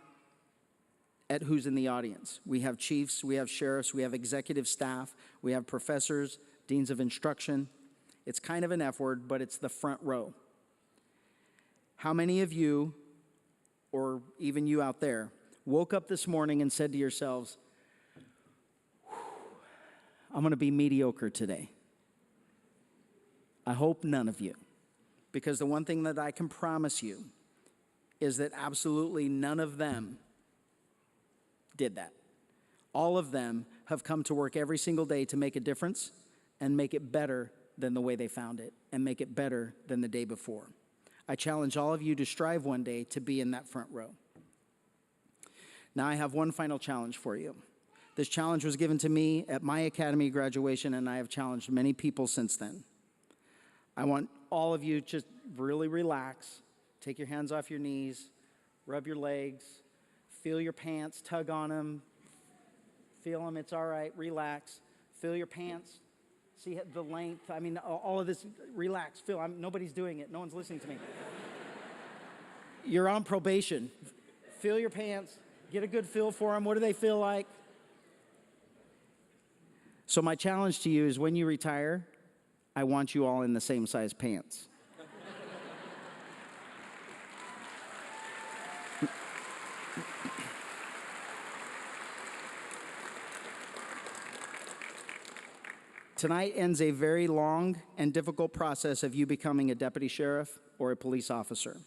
at who's in the audience. We have chiefs, we have sheriffs, we have executive staff, we have professors, deans of instruction. It's kind of an F word, but it's the front row. How many of you, or even you out there, woke up this morning and said to yourselves, I'm going to be mediocre today? I hope none of you, because the one thing that I can promise you is that absolutely none of them did that. All of them have come to work every single day to make a difference and make it better than the way they found it and make it better than the day before. I challenge all of you to strive one day to be in that front row. Now I have one final challenge for you. This challenge was given to me at my academy graduation, and I have challenged many people since then. I want all of you to just really relax, take your hands off your knees, rub your legs, feel your pants, tug on them, feel them, it's all right, relax. Feel your pants, see the length, I mean, all of this, relax, feel, nobody's doing it, no one's listening to me. You're on probation. Feel your pants, get a good feel for them, what do they feel like? So my challenge to you is when you retire, I want you all in the same size pants. Tonight ends a very long and difficult process of you becoming a deputy sheriff or a police officer.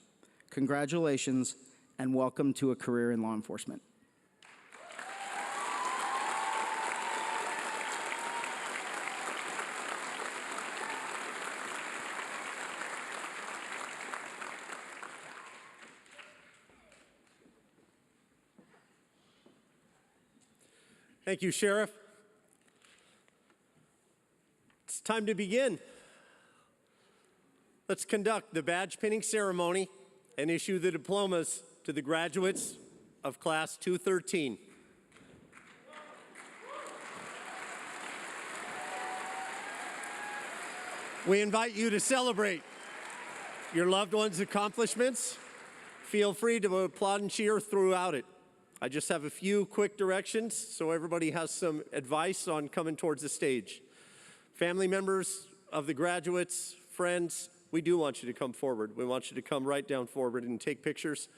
Congratulations and welcome to a career in law enforcement. Thank you, Sheriff. It's time to begin. Let's conduct the badge pinning ceremony and issue the diplomas to the graduates of Class 213. We invite you to celebrate your loved ones' accomplishments. Feel free to applaud and cheer throughout it. I just have a few quick directions so everybody has some advice on coming towards the stage. Family members of the graduates, friends, we do want you to come forward. We want you to come right down forward and take pictures.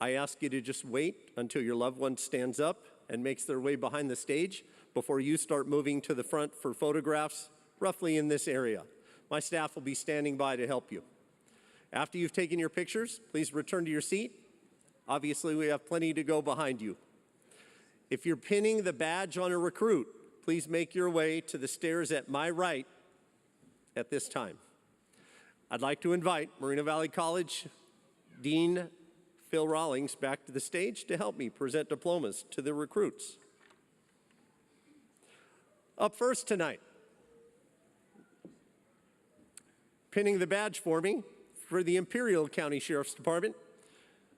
I ask you to just wait until your loved one stands up and makes their way behind the stage before you start moving to the front for photographs, roughly in this area. My staff will be standing by to help you. After you've taken your pictures, please return to your seat. Obviously, we have plenty to go behind you. If you're pinning the badge on a recruit, please make your way to the stairs at my right at this time. I'd like to invite Moreno Valley College Dean Phil Rawlings back to the stage to help me present diplomas to the recruits. Up first tonight, pinning the badge for me for the Imperial County Sheriff's Department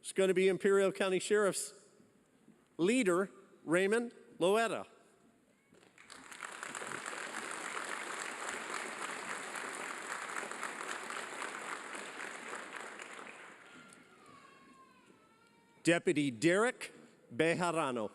is going to be Imperial County Sheriff's leader, Raymond Loetta. Deputy Derek Bejarano.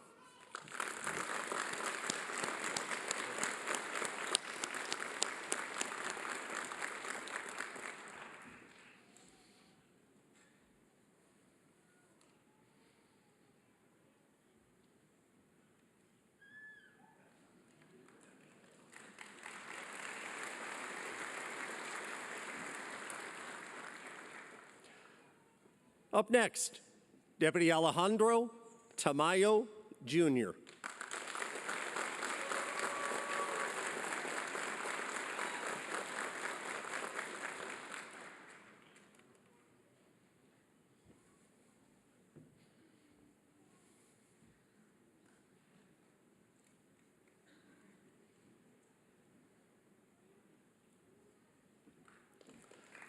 Up next, Deputy Alejandro Tamayo, Jr.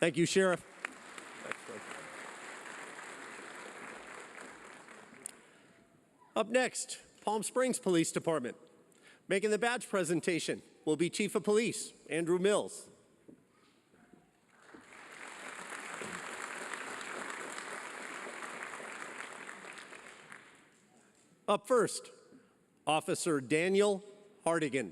Thank you, Sheriff. Up next, Palm Springs Police Department. Making the badge presentation will be Chief of Police, Andrew Mills. Up first, Officer Daniel Hardigan.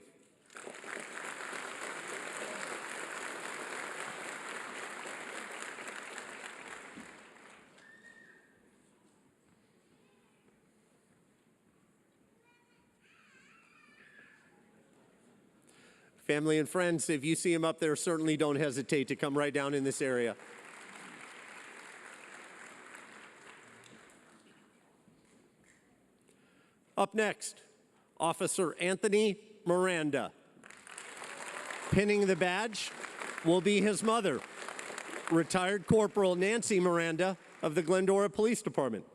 Family and friends, if you see him up there, certainly don't hesitate to come right down in this area. Up next, Officer Anthony Miranda. Pinning the badge will be his mother, retired Corporal Nancy Miranda of the Glendora Police Department.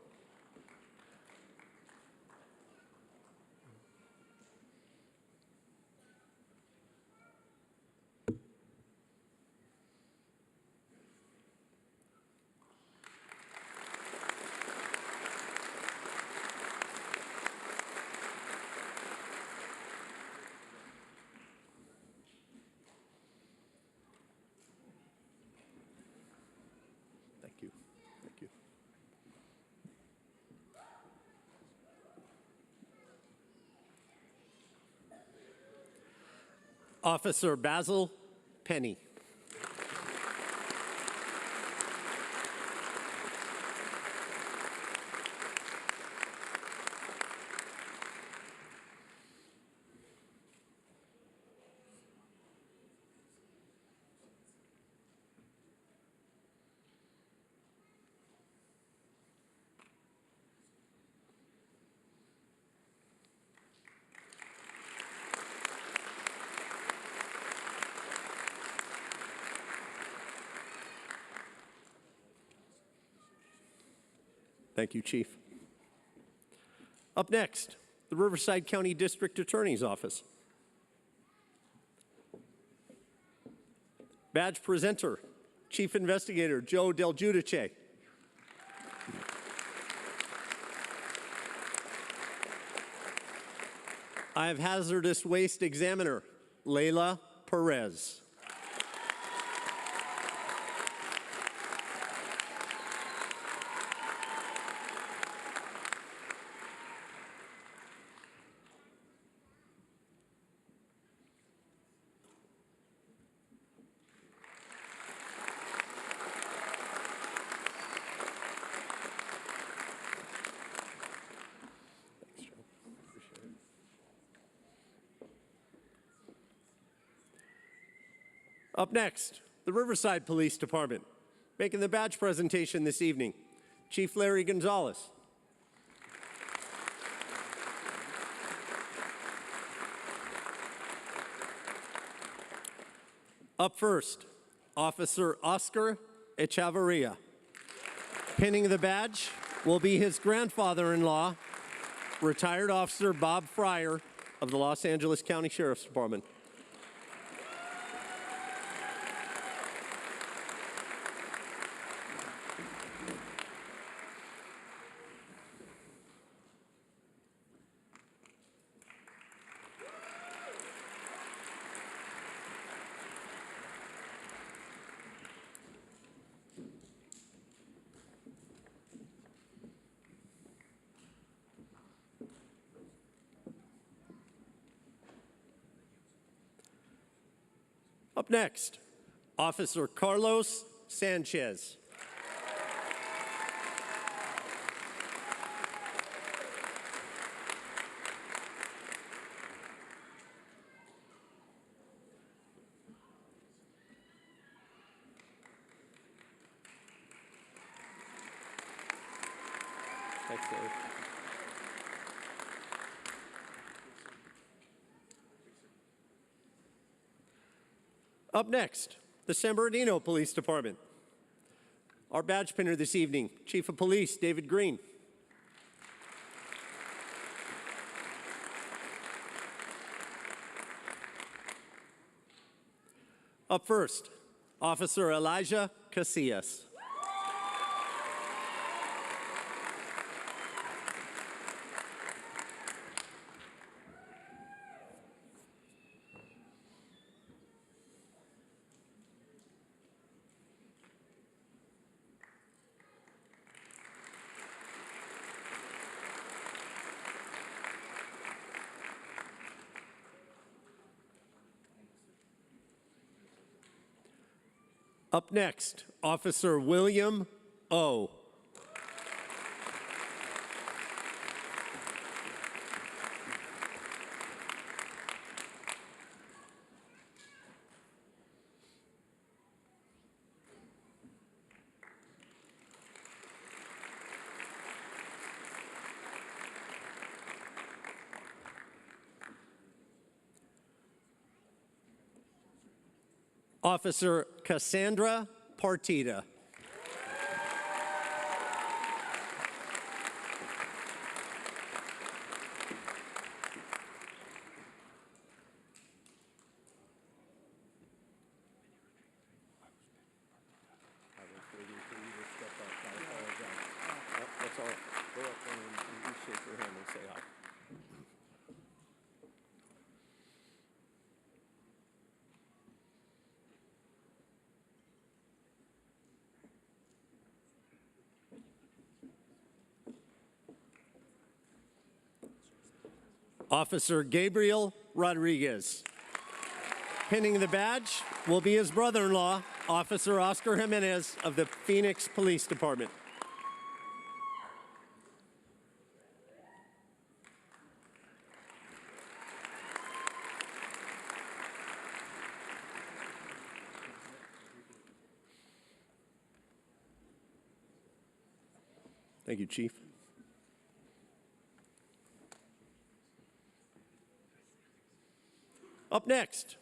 Thank you. Thank you. Officer Basil Penny. Thank you, Chief. Up next, the Riverside County District Attorney's Office. Badge presenter, Chief Investigator Joe Del Giudice. I have hazardous waste examiner, Layla Perez. Up next, the Riverside Police Department. Making the badge presentation this evening, Chief Larry Gonzalez. Up first, Officer Oscar Echavarria. Pinning the badge will be his grandfather-in-law, retired Officer Bob Fryer of the Los Angeles County Sheriff's Department. Up next, Officer Carlos Sanchez. Thanks, Dave. Up next, the San Bernardino Police Department. Our badge pinner this evening, Chief of Police David Green. Up first, Officer Elijah Casillas. Up next, Officer William O. Officer Cassandra Partita. That's all. Go up and you shake your hand and say hi. Officer Gabriel Rodriguez. Pinning the badge will be his brother-in-law, Officer Oscar Jimenez of the Phoenix Police Department. Thank you, Chief. Up next,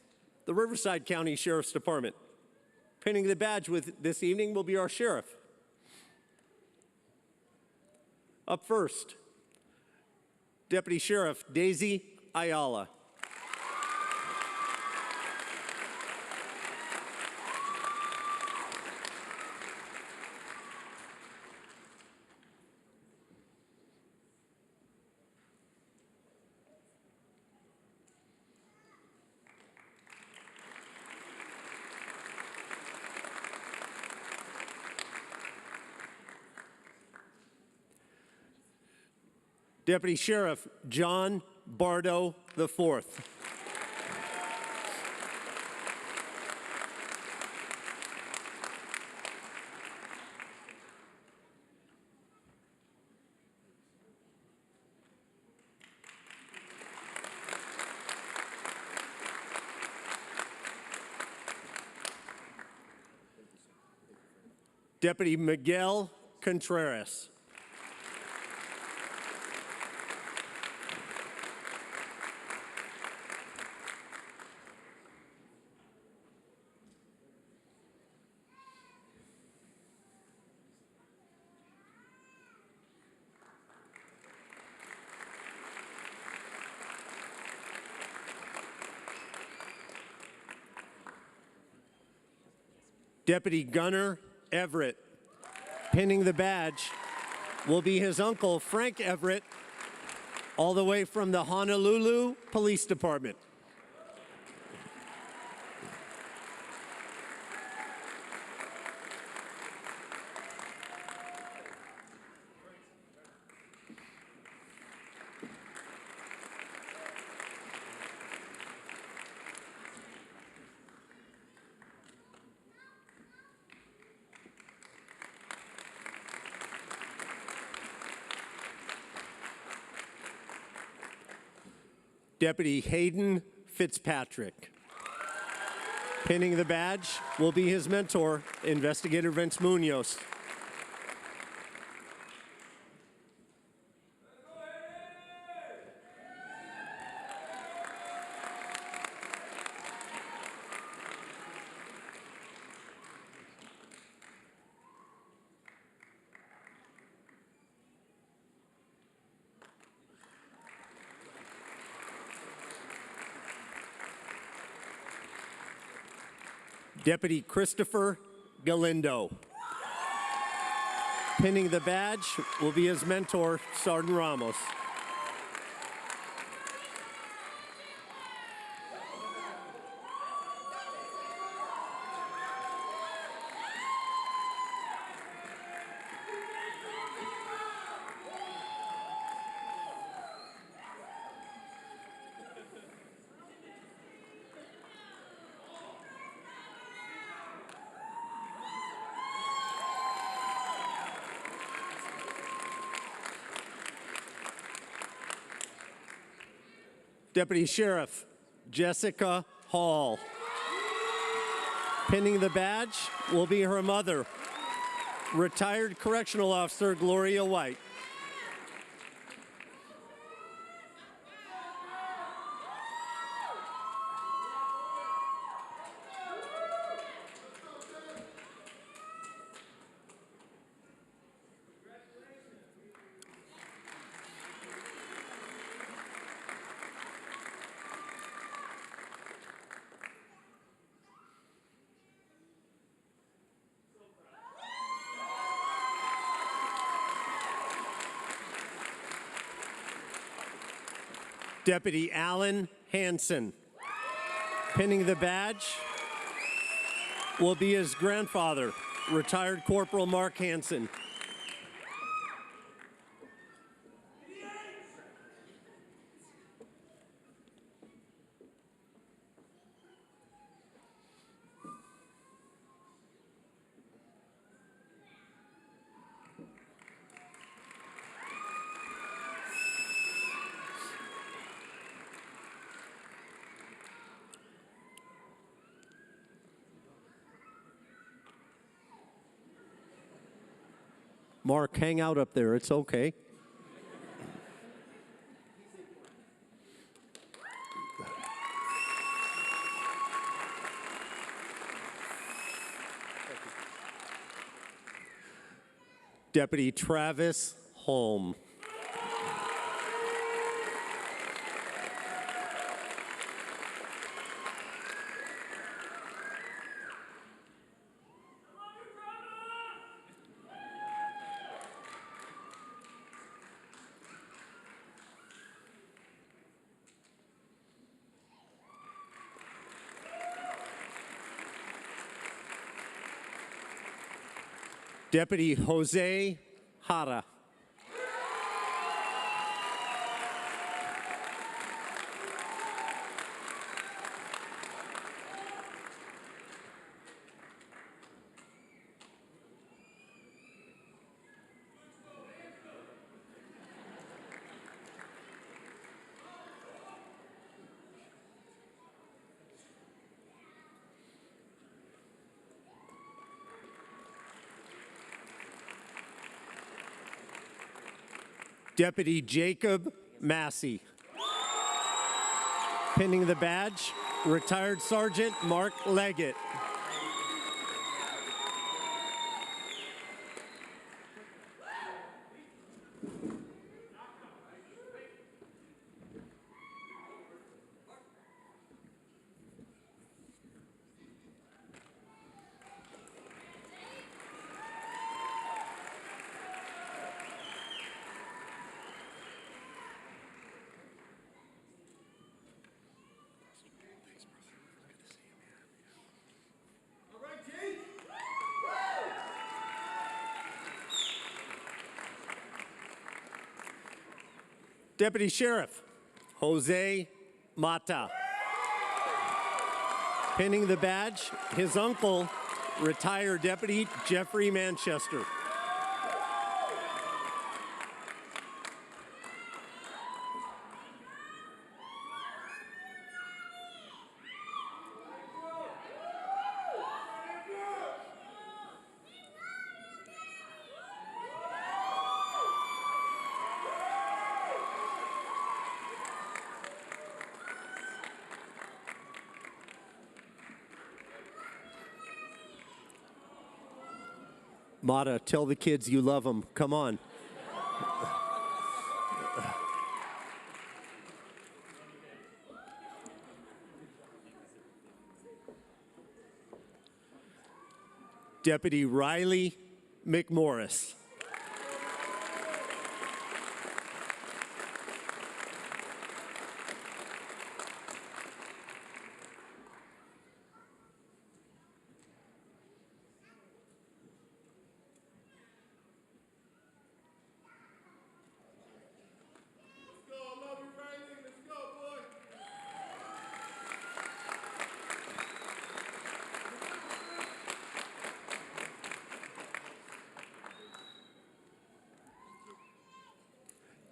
the Riverside County Sheriff's Department. Pinning the badge with this evening will be our sheriff. Up first, Deputy Sheriff Daisy Ayala. Deputy Sheriff John Bardo IV. Deputy Miguel Contreras. Deputy Gunner Everett. Pinning the badge will be his uncle, Frank Everett, all the way from the Honolulu Police Department. Deputy Hayden Fitzpatrick. Pinning the badge will be his mentor, Investigator Vince Munoz. Deputy Christopher Galindo. Pinning the badge will be his mentor, Sergeant Ramos. Deputy Sheriff Jessica Hall. Pinning the badge will be her mother, retired correctional officer Gloria White. Deputy Alan Hansen. Pinning the badge will be his grandfather, retired Corporal Mark Hansen. Mark, hang out up there. It's okay. Deputy Travis Holm. Deputy Jose Jara. Deputy Jacob Massey. Pinning the badge, retired Sergeant Mark Leggett. Deputy Sheriff Jose Mata. Pinning the badge, his uncle, retired Deputy Jeffrey Manchester. Mata, tell the kids you love them. Come on. Deputy Riley McMorris.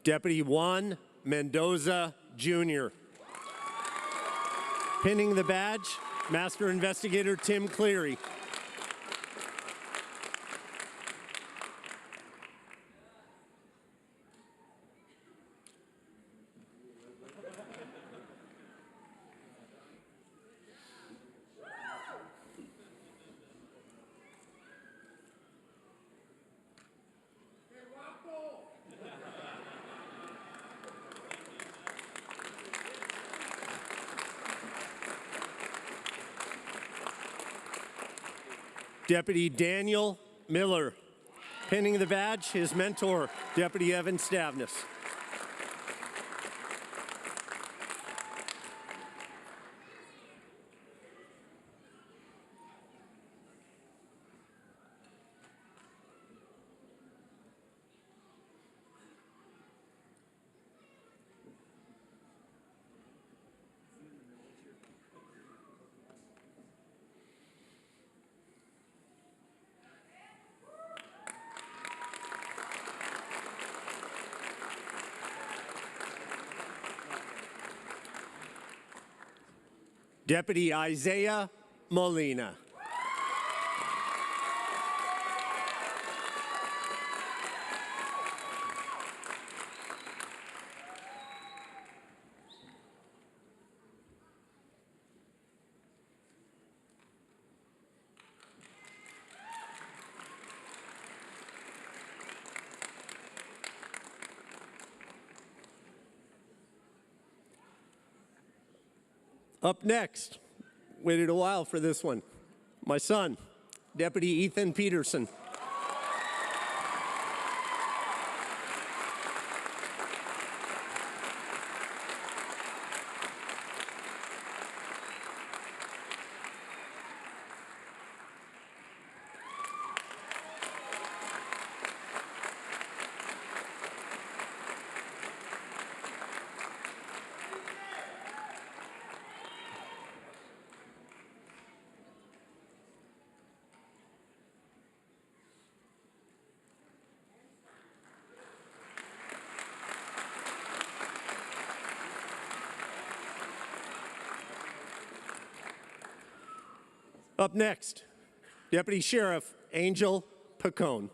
Deputy Juan Mendoza, Jr. Pinning the badge, Master Investigator Tim Cleary. Deputy Daniel Miller. Pinning the badge, his mentor, Deputy Evan Stavnis. Deputy Isaiah Molina. Up next, waited a while for this one, my son, Deputy Ethan Peterson. Up next, Deputy Sheriff Angel Pacone.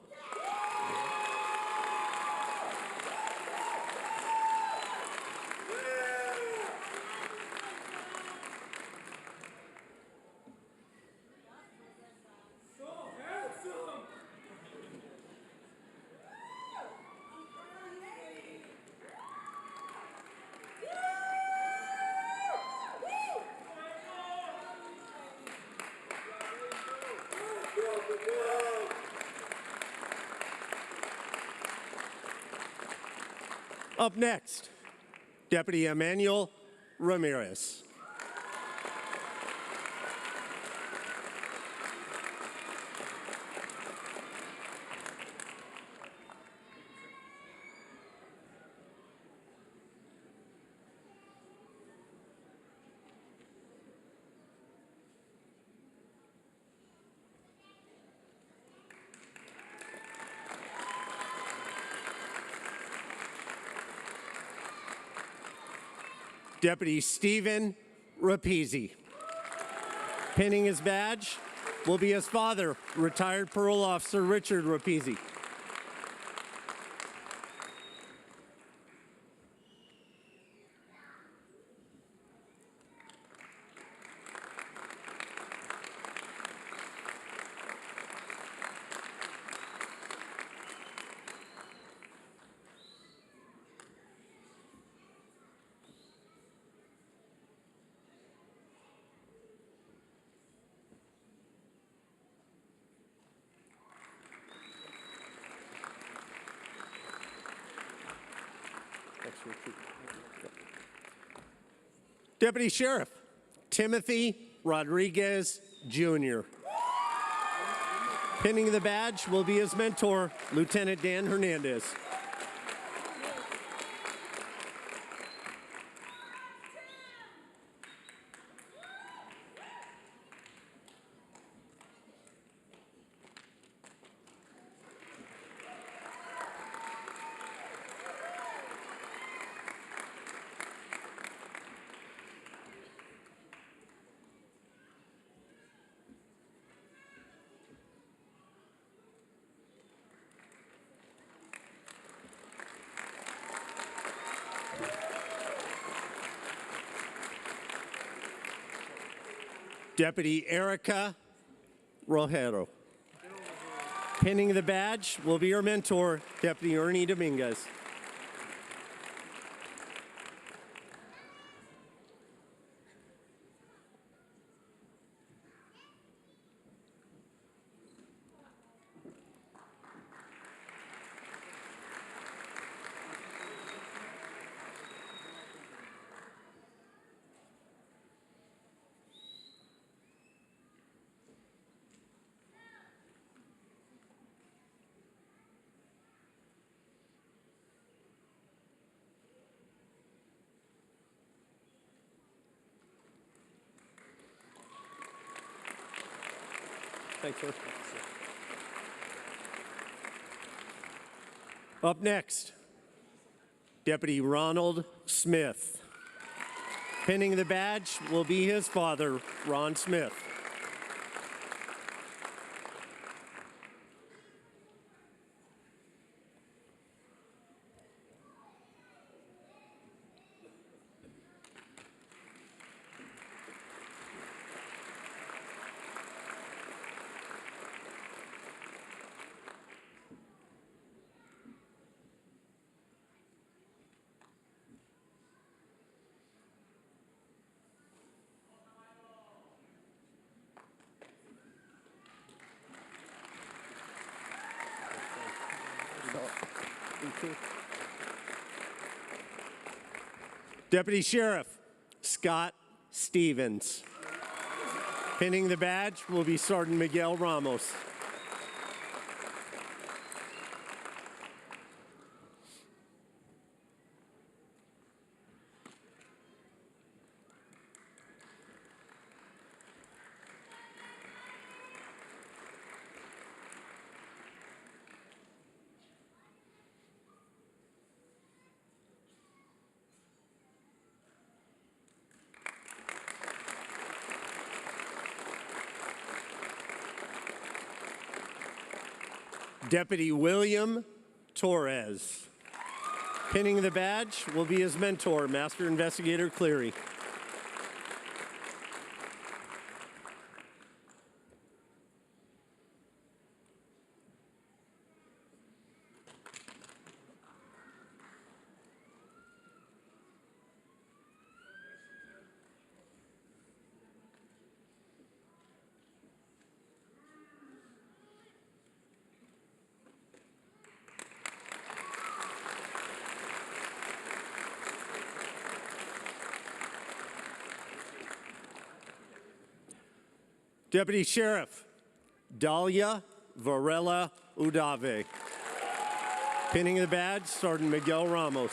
Up next, Deputy Emmanuel Ramirez. Deputy Stephen Rapizzi. Pinning his badge will be his father, retired parole officer Richard Rapizzi. Deputy Sheriff Timothy Rodriguez Jr. Pinning the badge will be his mentor, Lieutenant Dan Hernandez. Deputy Erica Rojero. Pinning the badge will be her mentor, Deputy Ernie Dominguez. Thanks, sir. Up next, Deputy Ronald Smith. Pinning the badge will be his father, Ron Smith. Deputy Sheriff Scott Stevens. Pinning the badge will be Sergeant Miguel Ramos. Deputy William Torres. Pinning the badge will be his mentor, Master Investigator Cleary. Deputy Sheriff Dalia Varela Udave. Pinning the badge, Sergeant Miguel Ramos.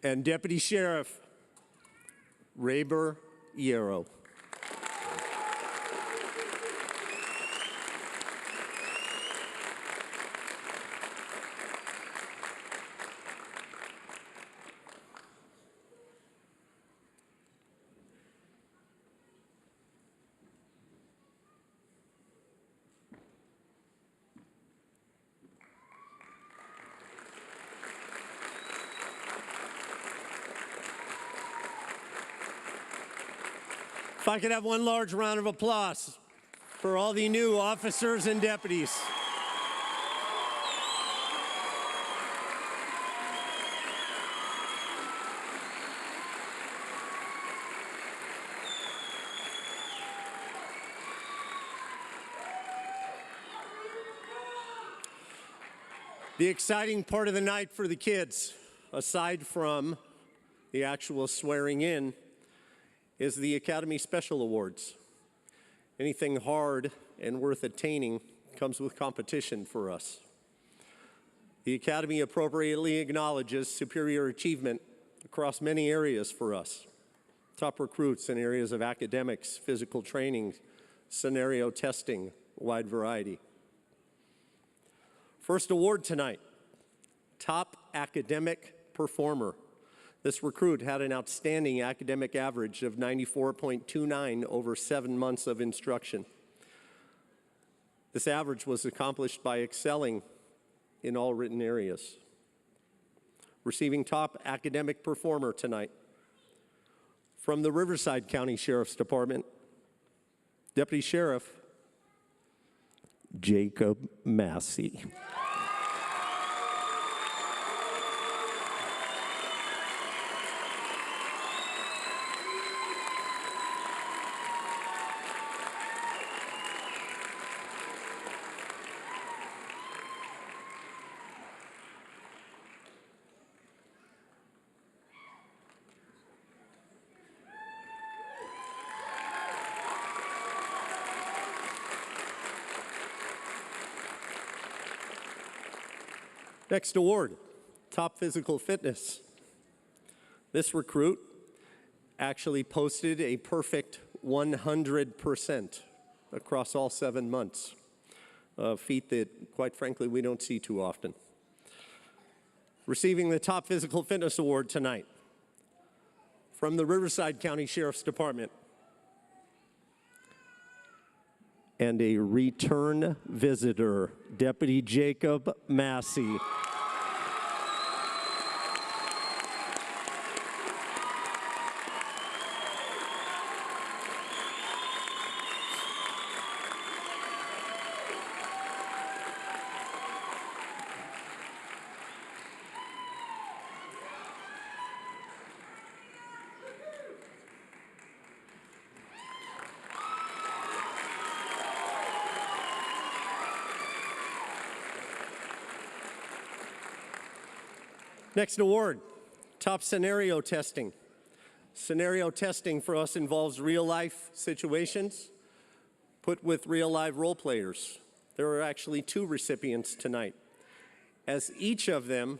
and Deputy Sheriff Rayber Yarrow. If I could have one large round of applause for all the new officers and deputies. The exciting part of the night for the kids, aside from the actual swearing in, is the Academy Special Awards. Anything hard and worth attaining comes with competition for us. The Academy appropriately acknowledges superior achievement across many areas for us. Top recruits in areas of academics, physical training, scenario testing, a wide variety. First award tonight, Top Academic Performer. This recruit had an outstanding academic average of 94.29 over 7 months of instruction. This average was accomplished by excelling in all written areas. Receiving Top Academic Performer tonight from the Riverside County Sheriff's Department, Deputy Sheriff Jacob Massey. Next award, Top Physical Fitness. This recruit actually posted a perfect 100% across all 7 months, a feat that, quite frankly, we don't see too often. Receiving the Top Physical Fitness Award tonight from the Riverside County Sheriff's Department, and a return visitor, Deputy Jacob Massey. Next award, Top Scenario Testing. Scenario testing for us involves real-life situations put with real-life role players. There are actually 2 recipients tonight, as each of them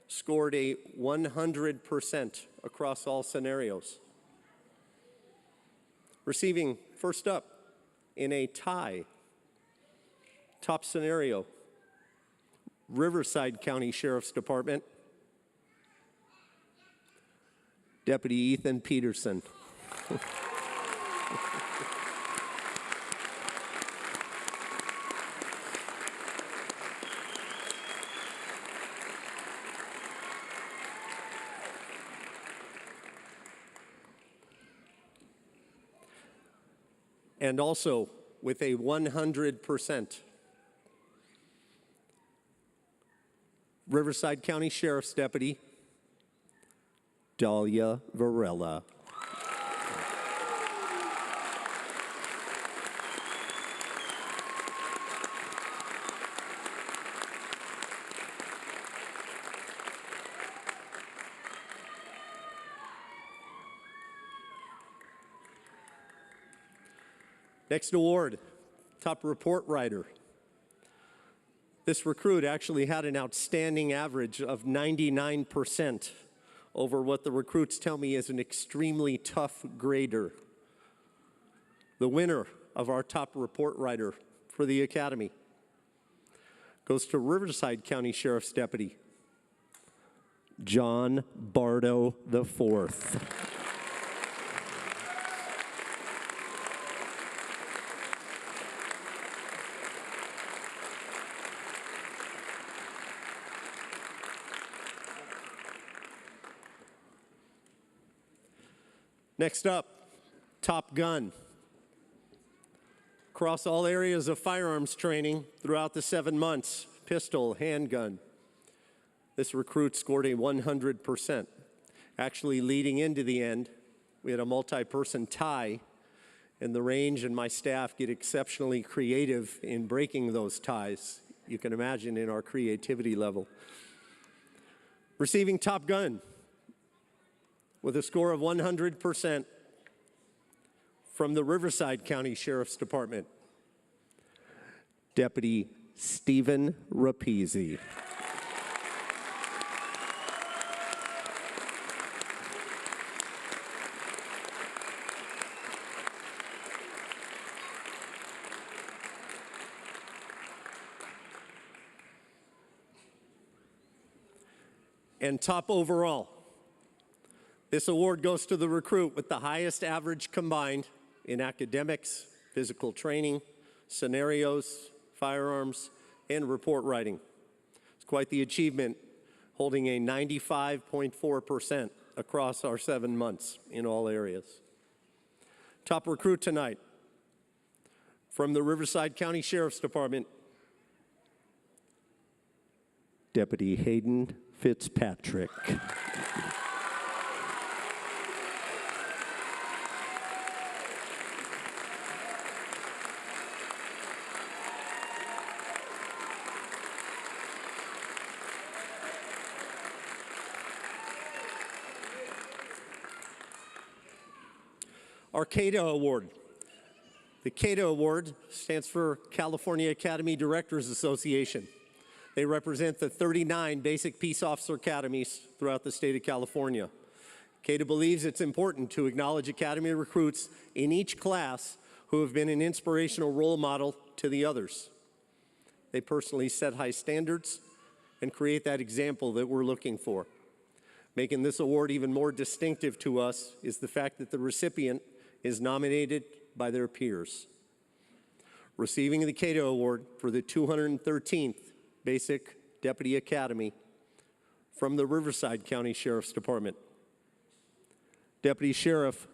scored a 100% across all scenarios. Receiving first up in a tie, Top Scenario, Riverside County Sheriff's Department, Deputy Ethan Peterson. And also with a 100%, Riverside County Sheriff's Deputy, Dahlia Varela. Next award, Top Report Writer. This recruit actually had an outstanding average of 99% over what the recruits tell me is an extremely tough grader. The winner of our top report writer for the Academy goes to Riverside County Sheriff's Deputy, John Bardo IV. Next up, Top Gun. Across all areas of firearms training throughout the 7 months, pistol, handgun. This recruit scored a 100%. Actually, leading into the end, we had a multi-person tie, and the range and my staff get exceptionally creative in breaking those ties. You can imagine in our creativity level. Receiving Top Gun with a score of 100% from the Riverside County Sheriff's Department, Deputy Stephen Rapizzi. And top overall, this award goes to the recruit with the highest average combined in academics, physical training, scenarios, firearms, and report writing. It's quite the achievement, holding a 95.4% across our 7 months in all areas. Top recruit tonight from the Riverside County Sheriff's Department, Deputy Hayden Fitzpatrick. Our Cato Award. The Cato Award stands for California Academy Directors Association. They represent the 39 basic peace officer academies throughout the state of California. Cato believes it's important to acknowledge academy recruits in each class who have been an inspirational role model to the others. They personally set high standards and create that example that we're looking for. Making this award even more distinctive to us is the fact that the recipient is nominated by their peers. Receiving the Cato Award for the 213th Basic Deputy Academy from the Riverside County Sheriff's Department, Deputy Sheriff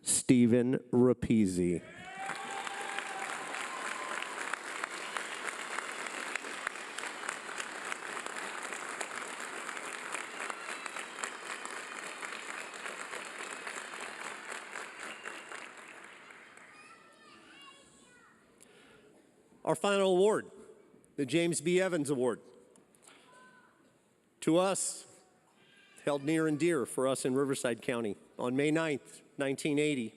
Stephen Rapizzi. Our final award, the James B. Evans Award. To us, held near and dear for us in Riverside County. On May 9th, 1980,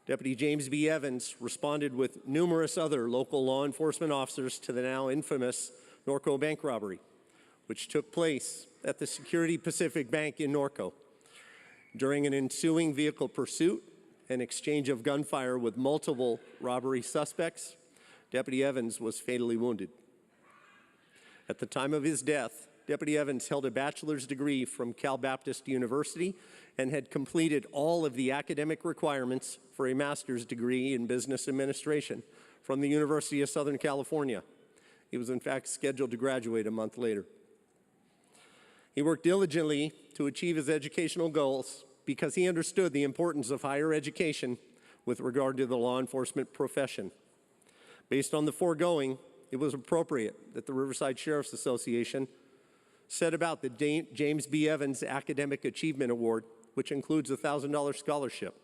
Deputy James B. Evans responded with numerous other local law enforcement officers to the now infamous Norco bank robbery, which took place at the Security Pacific Bank in Norco. During an ensuing vehicle pursuit and exchange of gunfire with multiple robbery suspects, Deputy Evans was fatally wounded. At the time of his death, Deputy Evans held a bachelor's degree from Cal Baptist University and had completed all of the academic requirements for a master's degree in business administration from the University of Southern California. He was in fact scheduled to graduate a month later. He worked diligently to achieve his educational goals because he understood the importance of higher education with regard to the law enforcement profession. Based on the foregoing, it was appropriate that the Riverside Sheriff's Association set about the James B. Evans Academic Achievement Award, which includes a $1,000 scholarship,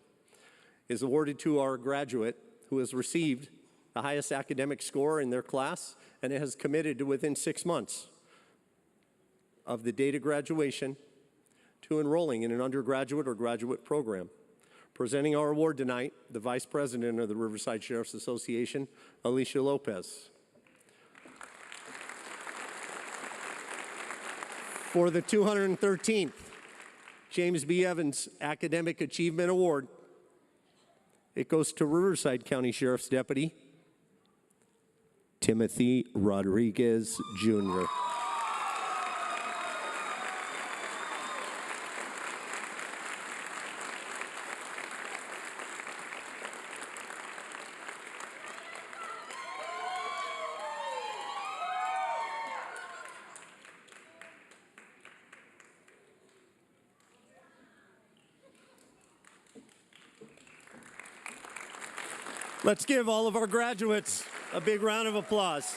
is awarded to our graduate who has received the highest academic score in their class and has committed to within 6 months of the date of graduation to enrolling in an undergraduate or graduate program. Presenting our award tonight, the Vice President of the Riverside Sheriff's Association, Alicia Lopez. For the 213th James B. Evans Academic Achievement Award, it goes to Riverside County Sheriff's Deputy Timothy Rodriguez, Jr. Let's give all of our graduates a big round of applause.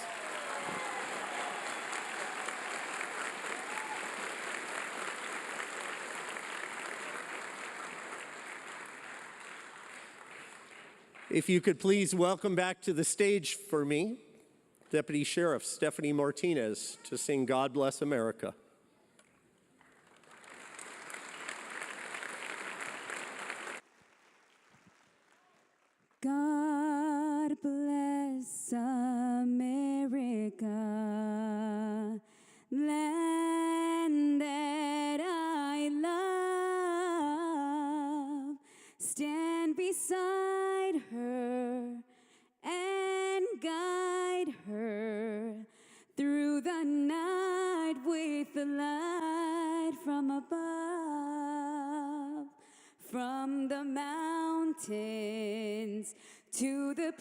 If you could please welcome back to the stage for me, Deputy Sheriff Stephanie Martinez to sing God Bless America. God bless America, land that I love. Stand beside her and guide her through the night with the light from above. From the mountains to the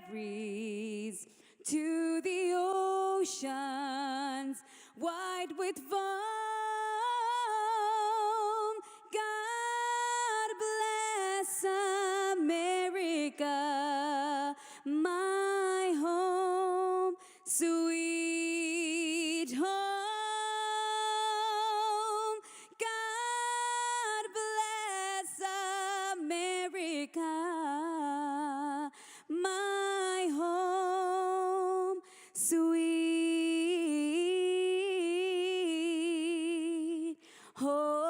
prairies, to the oceans wide with foam. God bless America, my home, sweet home. God bless America, my home, sweet home.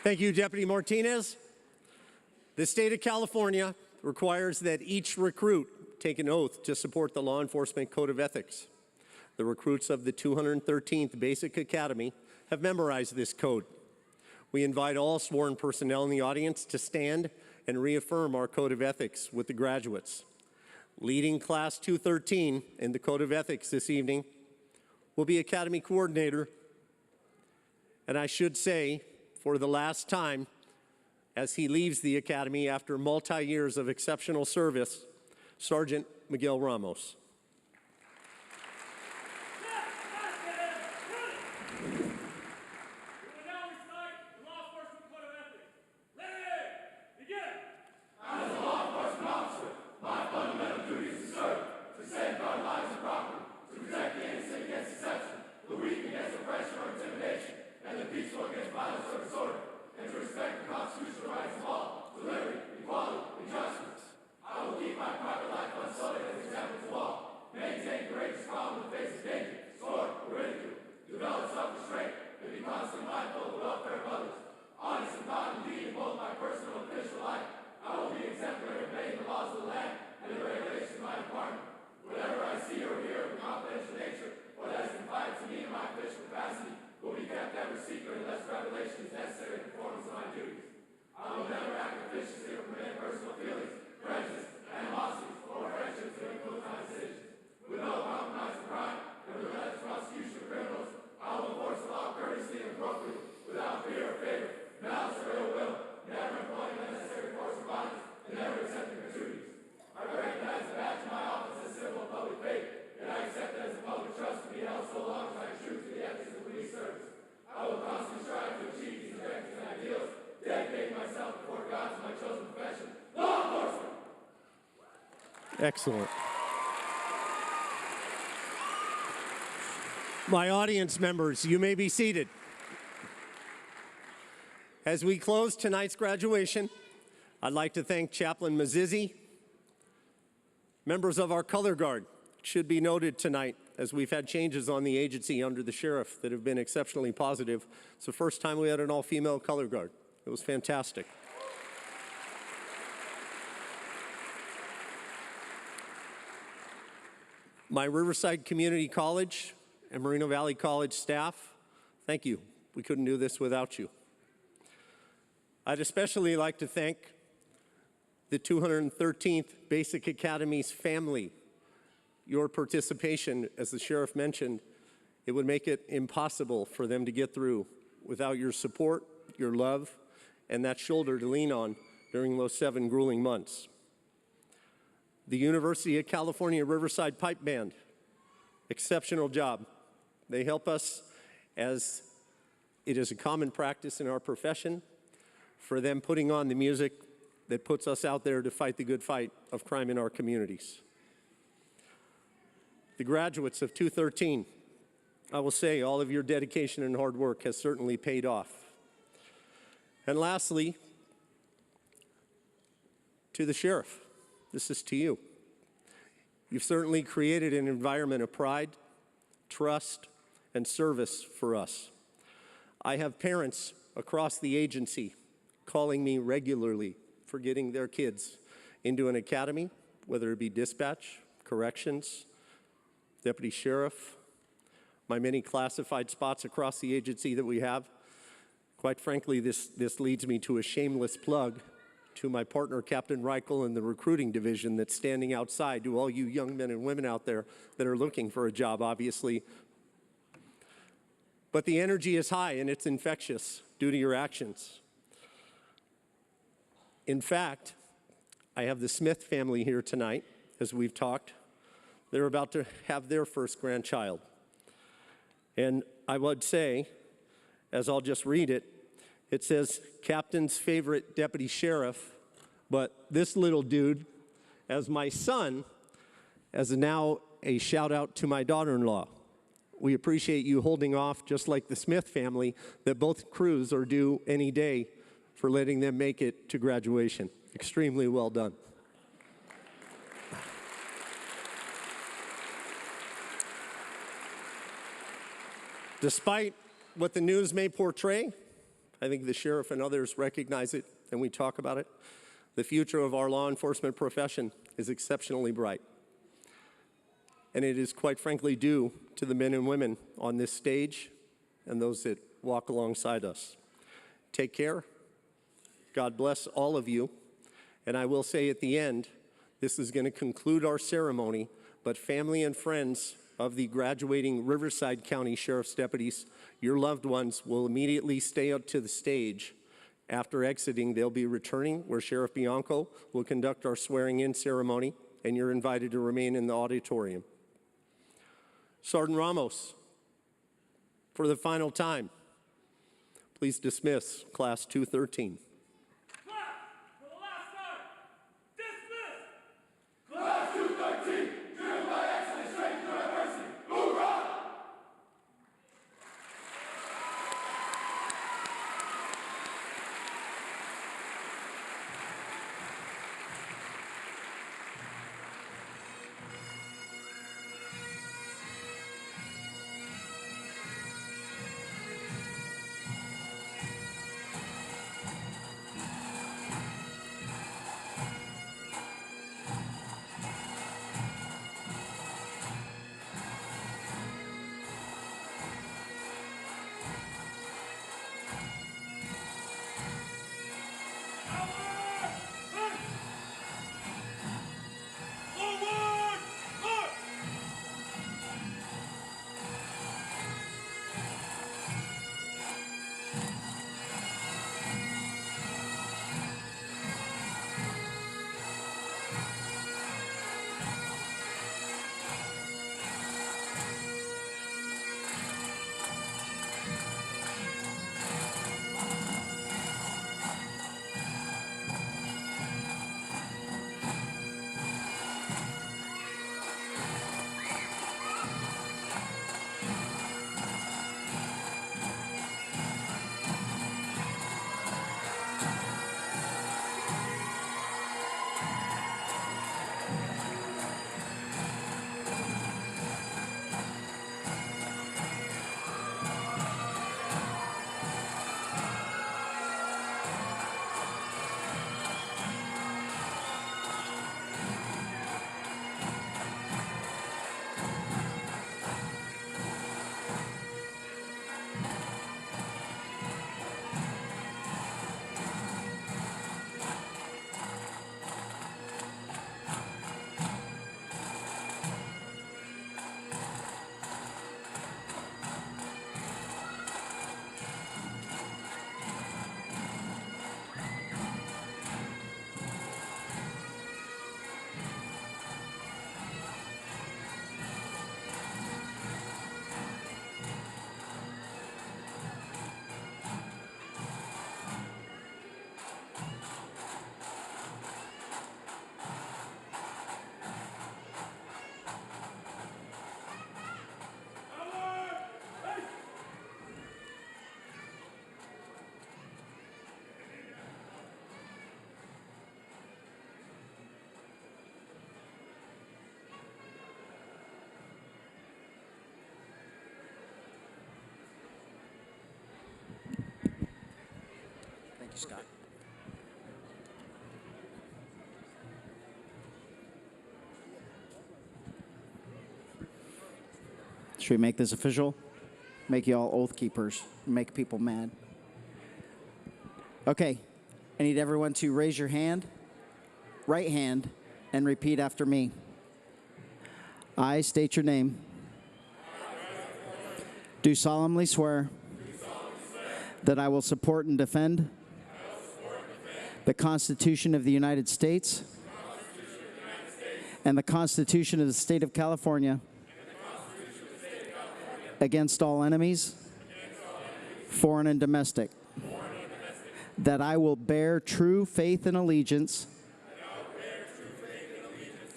Thank you, Deputy Martinez. The state of California requires that each recruit take an oath to support the Law Enforcement Code of Ethics. The recruits of the 213th Basic Academy have memorized this code. We invite all sworn personnel in the audience to stand and reaffirm our Code of Ethics with the graduates. Leading Class 213 in the Code of Ethics this evening will be Academy Coordinator, and I should say, for the last time, as he leaves the Academy after multi-years of exceptional service, Sergeant Miguel Ramos. Excellent. My audience members, you may be seated. As we close tonight's graduation, I'd like to thank Chaplain Mazizi, members of our color guard. It should be noted tonight, as we've had changes on the agency under the sheriff that have been exceptionally positive. It's the first time we had an all-female color guard. It was fantastic. My Riverside Community College and Moreno Valley College staff, thank you. We couldn't do this without you. I'd especially like to thank the 213th Basic Academy's family. Your participation, as the sheriff mentioned, it would make it impossible for them to get through without your support, your love, and that shoulder to lean on during those 7 grueling months. The University of California Riverside Pipe Band, exceptional job. They help us, as it is a common practice in our profession, for them putting on the music that puts us out there to fight the good fight of crime in our communities. The graduates of 213, I will say all of your dedication and hard work has certainly paid off. And lastly, to the sheriff, this is to you. You've certainly created an environment of pride, trust, and service for us. I have parents across the agency calling me regularly for getting their kids into an academy, whether it be dispatch, corrections, deputy sheriff, my many classified spots across the agency that we have. Quite frankly, this leads me to a shameless plug to my partner, Captain Reichel, in the recruiting division that's standing outside, to all you young men and women out there that are looking for a job, obviously. But the energy is high and it's infectious due to your actions. In fact, I have the Smith family here tonight, as we've talked. They're about to have their first grandchild. And I would say, as I'll just read it, it says, Captain's favorite deputy sheriff, but this little dude, as my son, as now a shout out to my daughter-in-law. We appreciate you holding off, just like the Smith family, that both crews are due any day, for letting them make it to graduation. Extremely well done. Despite what the news may portray, I think the sheriff and others recognize it, and we talk about it. The future of our law enforcement profession is exceptionally bright. And it is quite frankly due to the men and women on this stage and those that walk alongside us. Take care. God bless all of you. And I will say at the end, this is going to conclude our ceremony, but family and friends of the graduating Riverside County Sheriff's deputies, your loved ones will immediately stay up to the stage. After exiting, they'll be returning, where Sheriff Bianco will conduct our swearing-in ceremony, and you're invited to remain in the auditorium. Sergeant Ramos, for the final time, please dismiss Class 213. Scott. Should we make this official? Make you all oath keepers. Make people mad. Okay. I need everyone to raise your hand, right hand, and repeat after me. I state your name. Do solemnly swear that I will support and defend the Constitution of the United States and the Constitution of the State of California against all enemies, foreign and domestic, that I will bear true faith and allegiance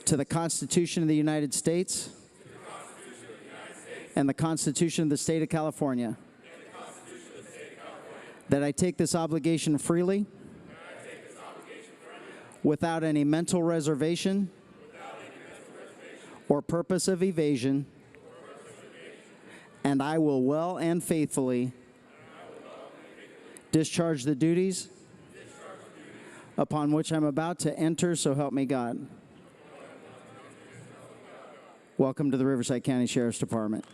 to the Constitution of the United States and the Constitution of the State of California, that I take this obligation freely without any mental reservation or purpose of evasion, and I will well and faithfully discharge the duties upon which I'm about to enter, so help me God. Welcome to the Riverside County Sheriff's Department.